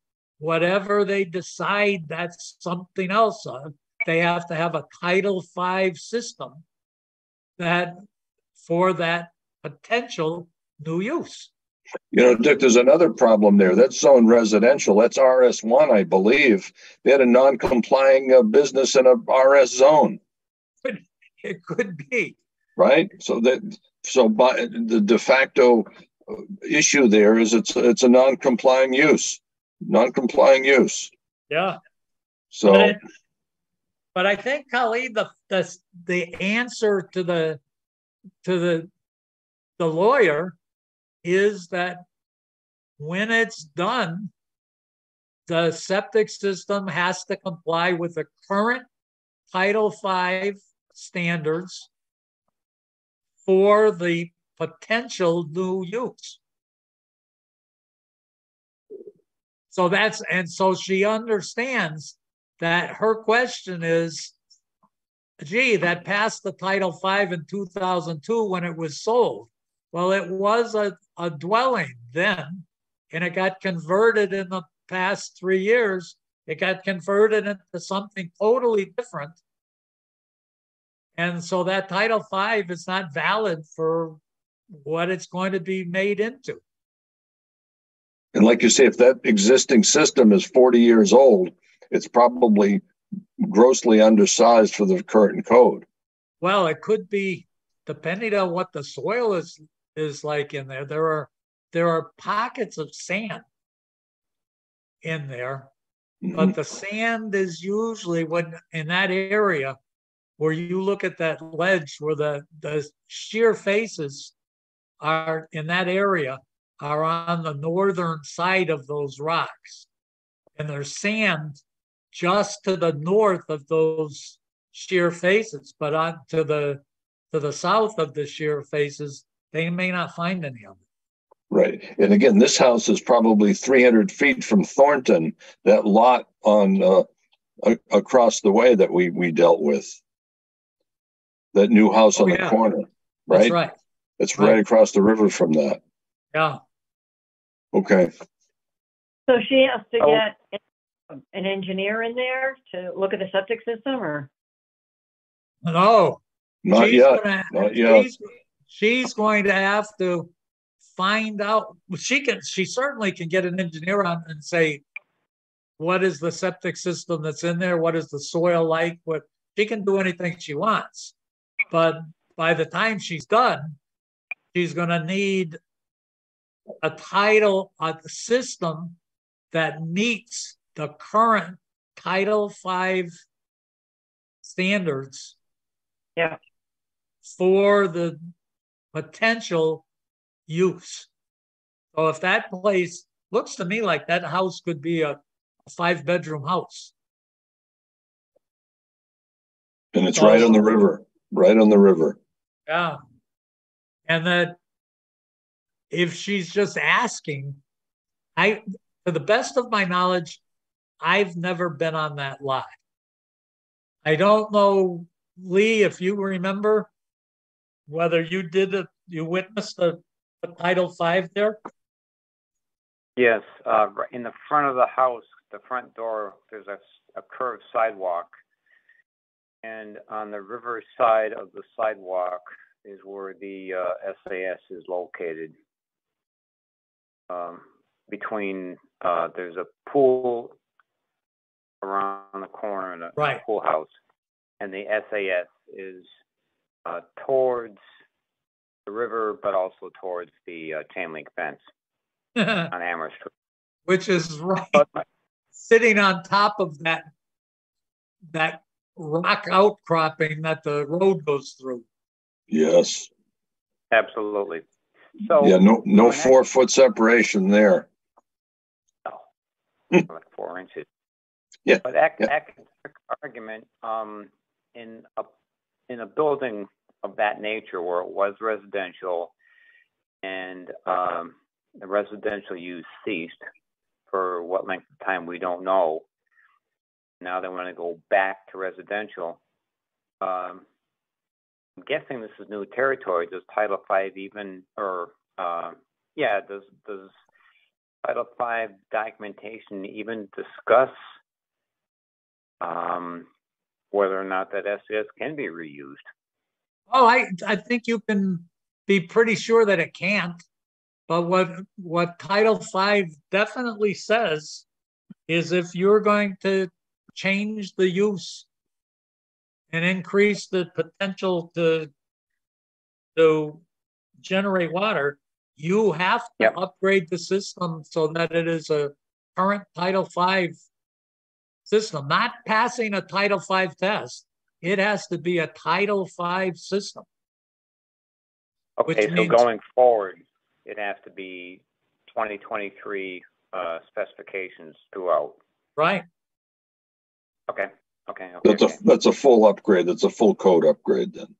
whatever they decide that's something else of, they have to have a Title V system that for that potential new use. You know, Dick, there's another problem there. That's zone residential. That's RS1, I believe. They had a non-complying business in a RS zone. It could be. Right? So by the de facto issue there is it's a non-complying use. Non-complying use. Yeah. So but I think, Colleen, the answer to the lawyer is that when it's done, the septic system has to comply with the current Title V standards for the potential new use. So she understands that her question is, gee, that passed the Title V in 2002 when it was sold. Well, it was a dwelling then, and it got converted in the past 3 years. It got converted into something totally different. And so that Title V is not valid for what it's going to be made into. And like you say, if that existing system is 40 years old, it's probably grossly undersized for the current code. Well, it could be, depending on what the soil is like in there. There are pockets of sand in there, but the sand is usually when in that area where you look at that ledge where the shear faces are in that area are on the northern side of those rocks. And there's sand just to the north of those shear faces, but on to the south of the shear faces, they may not find any of it. Right. And again, this house is probably 300 feet from Thornton, that lot on across the way that we dealt with. That new house on the corner, right? That's right. It's right across the river from that. Yeah. Okay. So she has to get an engineer in there to look at the septic system, or? No. Not yet. Not yet. She's going to have to find out. She certainly can get an engineer on and say, what is the septic system that's in there? What is the soil like? She can do anything she wants. But by the time she's done, she's going to need a system that meets the current Title V standards for the potential use. So if that place looks to me like that house could be a 5-bedroom house. And it's right on the river. Right on the river. Yeah. And that if she's just asking, to the best of my knowledge, I've never been on that lot. I don't know, Lee, if you remember whether you witnessed the Title V there? Yes, in the front of the house, the front door, there's a curved sidewalk. And on the river side of the sidewalk is where the SAS is located. There's a pool around the corner and a pool house. And the SAS is towards the river, but also towards the chain link fence on Amherst Street. Which is sitting on top of that rock outcropping that the road goes through. Yes. Absolutely. So yeah, no 4-foot separation there. No, like 4 inches. Yeah. But academic argument in a building of that nature where it was residential and the residential use ceased for what length of time we don't know. Now they want to go back to residential. I'm guessing this is new territory. Does Title V even, or does Title V documentation even discuss whether or not that SES can be reused? Oh, I think you can be pretty sure that it can't. But what Title V definitely says is if you're going to change the use and increase the potential to generate water, you have to upgrade the system so that it is a current Title V system, not passing a Title V test. It has to be a Title V system. Okay, so going forward, it has to be 2023 specifications throughout. Right. Okay. That's a full upgrade. That's a full code upgrade then.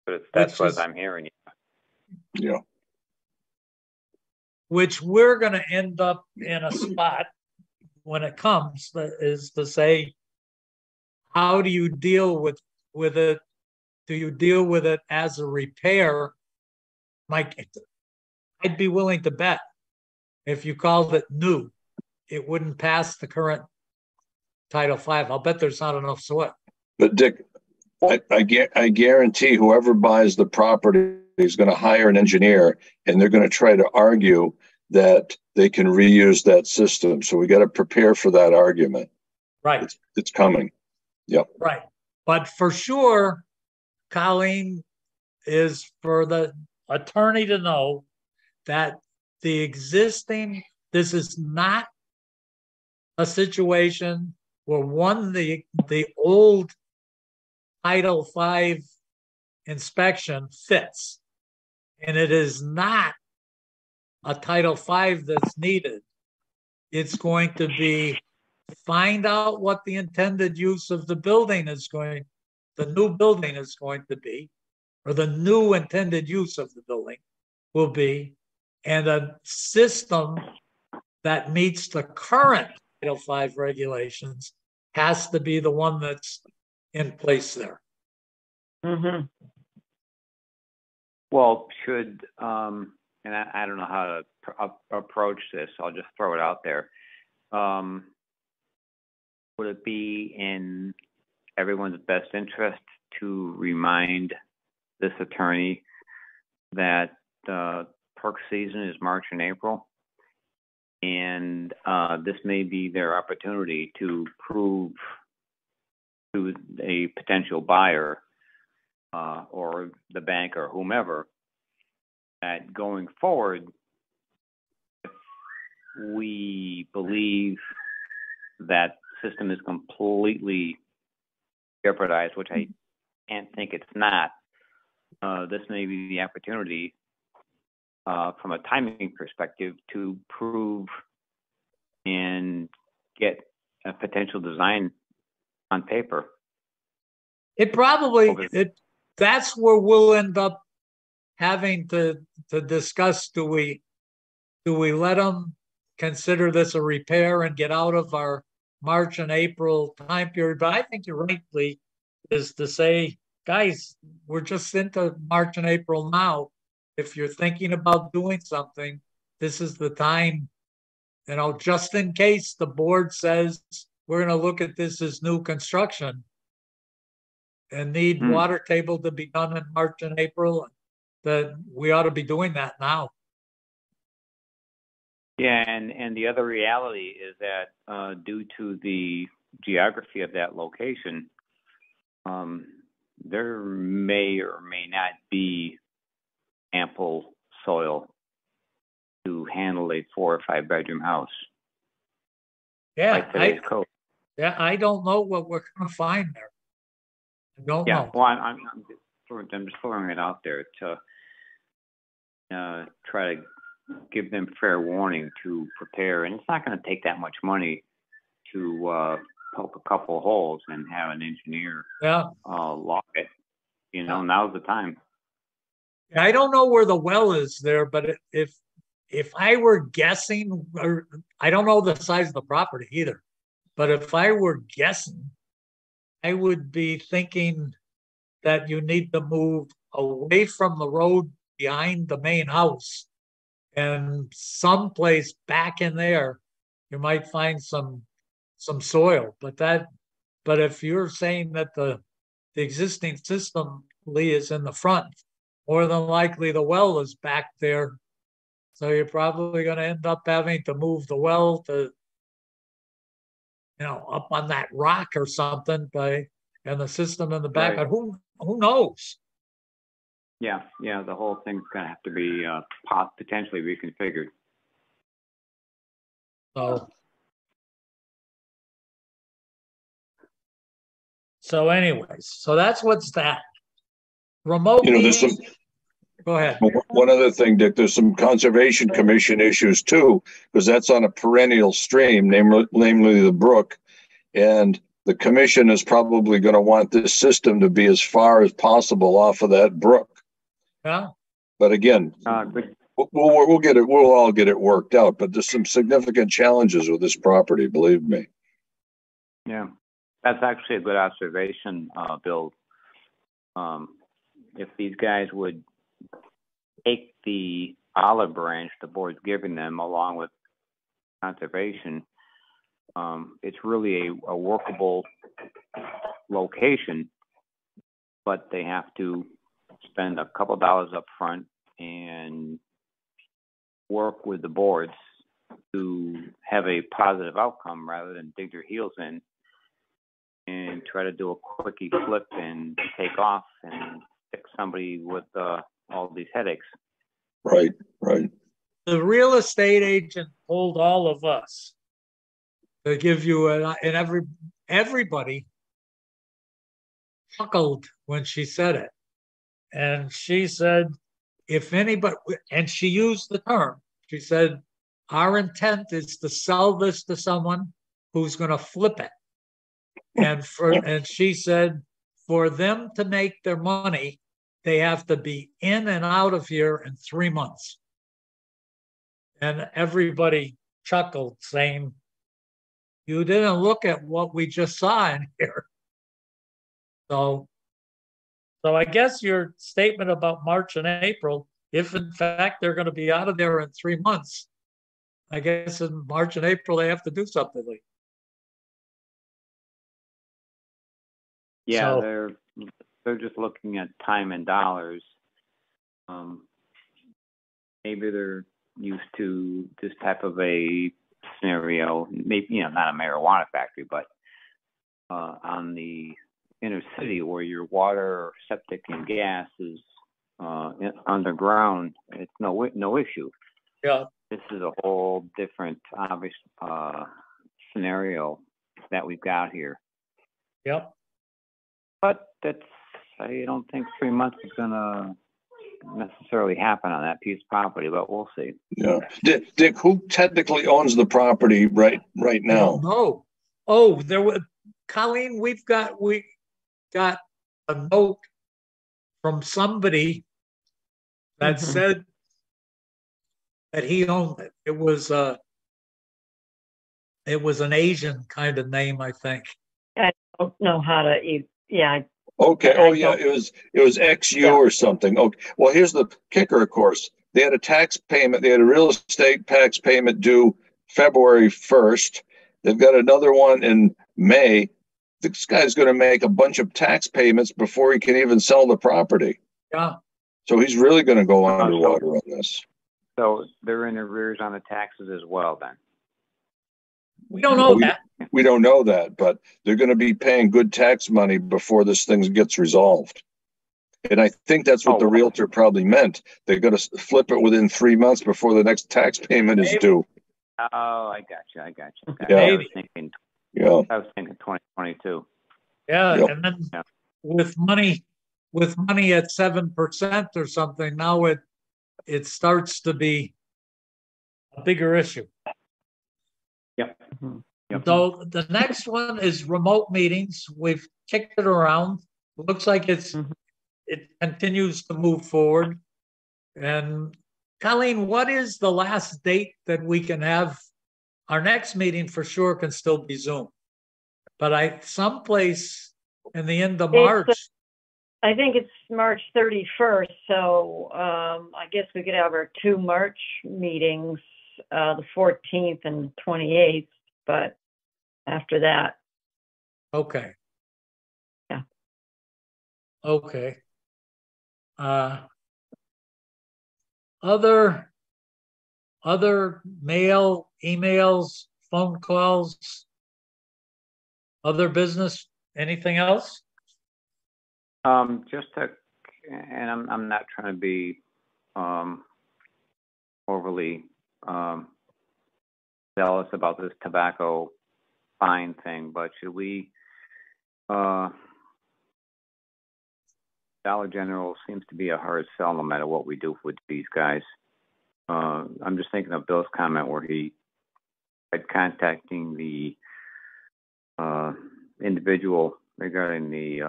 But that's what I'm hearing. Yeah. Which we're going to end up in a spot when it comes, is to say, how do you deal with it? Do you deal with it as a repair? Mike, I'd be willing to bet if you called it new, it wouldn't pass the current Title V. I'll bet there's not enough soil. But Dick, I guarantee whoever buys the property is going to hire an engineer, and they're going to try to argue that they can reuse that system. So we got to prepare for that argument. Right. It's coming. Yep. Right. But for sure, Colleen, is for the attorney to know that this is not a situation where the old Title V inspection fits, and it is not a Title V that's needed. It's going to be find out what the intended use of the building is the new building is going to be, or the new intended use of the building will be, and a system that meets the current Title V regulations has to be the one that's in place there. Mm-hmm. Well, should, and I don't know how to approach this, I'll just throw it out there. Would it be in everyone's best interest to remind this attorney that perk season is March and April, and this may be their opportunity to prove to a potential buyer or the bank or whomever that going forward, if we believe that system is completely jeopardized, which I can't think it's not, this may be the opportunity from a timing perspective to prove and get a potential design on paper. It probably, that's where we'll end up having to discuss, do we let them consider this a repair and get out of our March and April time period? But I think you're right, Lee, is to say, guys, we're just into March and April now. If you're thinking about doing something, this is the time, just in case the board says we're going to look at this as new construction and need water table to be done in March and April, that we ought to be doing that now. Yeah, and the other reality is that due to the geography of that location, there may or may not be ample soil to handle a 4 or 5 bedroom house. Yeah, today's code. Yeah, I don't know what we're going to find there. I don't know. Well, I'm just throwing it out there to try to give them fair warning to prepare, and it's not going to take that much money to poke a couple of holes and have an engineer lock it. Now's the time. I don't know where the well is there, but if I were guessing, or I don't know the size of the property either, but if I were guessing, I would be thinking that you need to move away from the road behind the main house and someplace back in there, you might find some soil. But if you're saying that the existing system, Lee, is in the front, more than likely the well is back there. So you're probably going to end up having to move the well to, up on that rock or something, and the system in the back. Right. But who knows? Yeah, the whole thing's gonna have to be potentially reconfigured. So anyways, so that's what's that. Remote There's meetings. Go ahead. One other thing, Dick, there's some Conservation Commission issues too, because that's on a perennial stream, namely the brook. And the commission is probably going to want this system to be as far as possible off of that brook. Yeah. But again, we'll get it. We'll all get it worked out. But there's some significant challenges with this property, believe me. Yeah, that's actually a good observation, Bill. If these guys would take the olive branch the board's giving them along with conservation, it's really a workable location, but they have to spend a couple dollars up front and work with the boards to have a positive outcome rather than dig their heels in and try to do a quickie flip and take off and stick somebody with all these headaches. Right. The real estate agent told all of us to give you and everybody chuckled when she said it. And she said, if anybody, and she used the term, she said, our intent is to sell this to someone who's going to flip it. And she said, for them to make their money, they have to be in and out of here in 3 months. And everybody chuckled, saying, you didn't look at what we just saw in here. So I guess your statement about March and April, if in fact they're going to be out of there in 3 months, I guess in March and April they have to do something. Yeah, so, they're just looking at time and dollars. Maybe they're used to this type of a scenario. Maybe not a marijuana factory, but on the inner city where your water, septic, and gas is underground, it's no issue. Yeah, this is a whole different obvious scenario that we've got here. Yep. But I don't think 3 months is gonna necessarily happen on that piece of property, but we'll see. Yeah, Dick, who technically owns the property right now? No. Oh, Colleen, we got a note from somebody that said that he owned it. It was an Asian kind of name, I think. I don't know how to. Yeah. Okay. Oh, yeah. It was XU or something. Okay. Well, here's the kicker. Of course, they had a tax payment. They had a real estate tax payment due February 1st. They've got another one in May. This guy's going to make a bunch of tax payments before he can even sell the property. Yeah. So he's really going to go underwater on this. So they're in arrears on the taxes as well, then. We don't know that. We don't know that, but they're going to be paying good tax money before this thing gets resolved. And I think that's what the realtor probably meant. They're going to flip it within 3 months before the next tax payment is due. Oh, I got you. Yeah. I was thinking 2022. Yeah, yep. And then with money at 7% or something, now it starts to be a bigger issue. Yep. So the next one is remote meetings. We've kicked it around. It looks like it continues to move forward. And Colleen, what is the last date that we can have? Our next meeting for sure can still be Zoom, but someplace in the end of March. I think it's March 31st, so I guess we could have our 2 March meetings, the 14th and 28th, but after that. Okay. Yeah. Okay. Other mail, emails, phone calls, other business, anything else? Just to, and I'm not trying to be overly zealous about this tobacco fine thing, but should we? Dollar General seems to be a hard sell no matter what we do with these guys. I'm just thinking of Bill's comment where he tried contacting the individual regarding the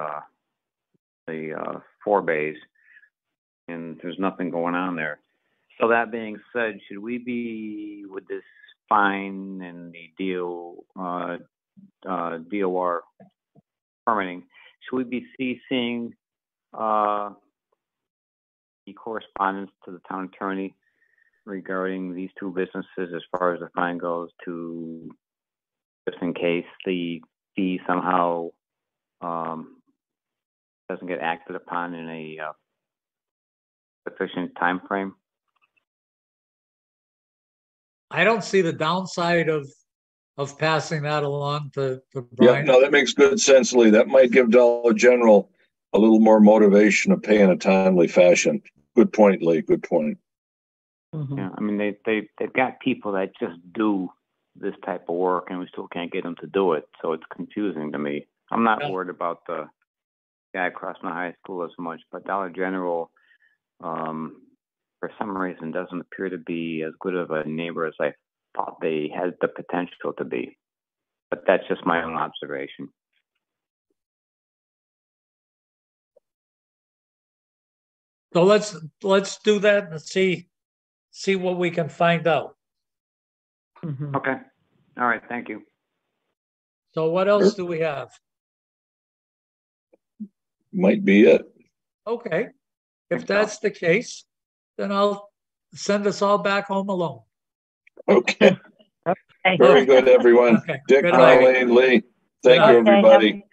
4 bays, and there's nothing going on there. So that being said, should we be with this fine and the DOR permitting? Should we be ceasing the correspondence to the town attorney regarding these 2 businesses as far as the fine goes, to just in case the fee somehow doesn't get acted upon in a sufficient time frame? I don't see the downside of passing that along to Brian. Yeah, no, that makes good sense, Lee. That might give Dollar General a little more motivation to pay in a timely fashion. Good point, Lee. Good point. Mm-hmm. Yeah, I mean, they've got people that just do this type of work, and we still can't get them to do it. So it's confusing to me. I'm not worried about the guy across my high school as much, but Dollar General, for some reason, doesn't appear to be as good of a neighbor as I thought they had the potential to be. But that's just my own observation. So let's do that and see what we can find out. Mm-hmm. Okay. All right. Thank you. So what else do we have? Might be it. Okay. If that's the case, then I'll send us all back home alone. Okay. Okay. Very good, everyone. Okay. Dick, Good night. Marlene, Lee. Thank Good you, night. everybody.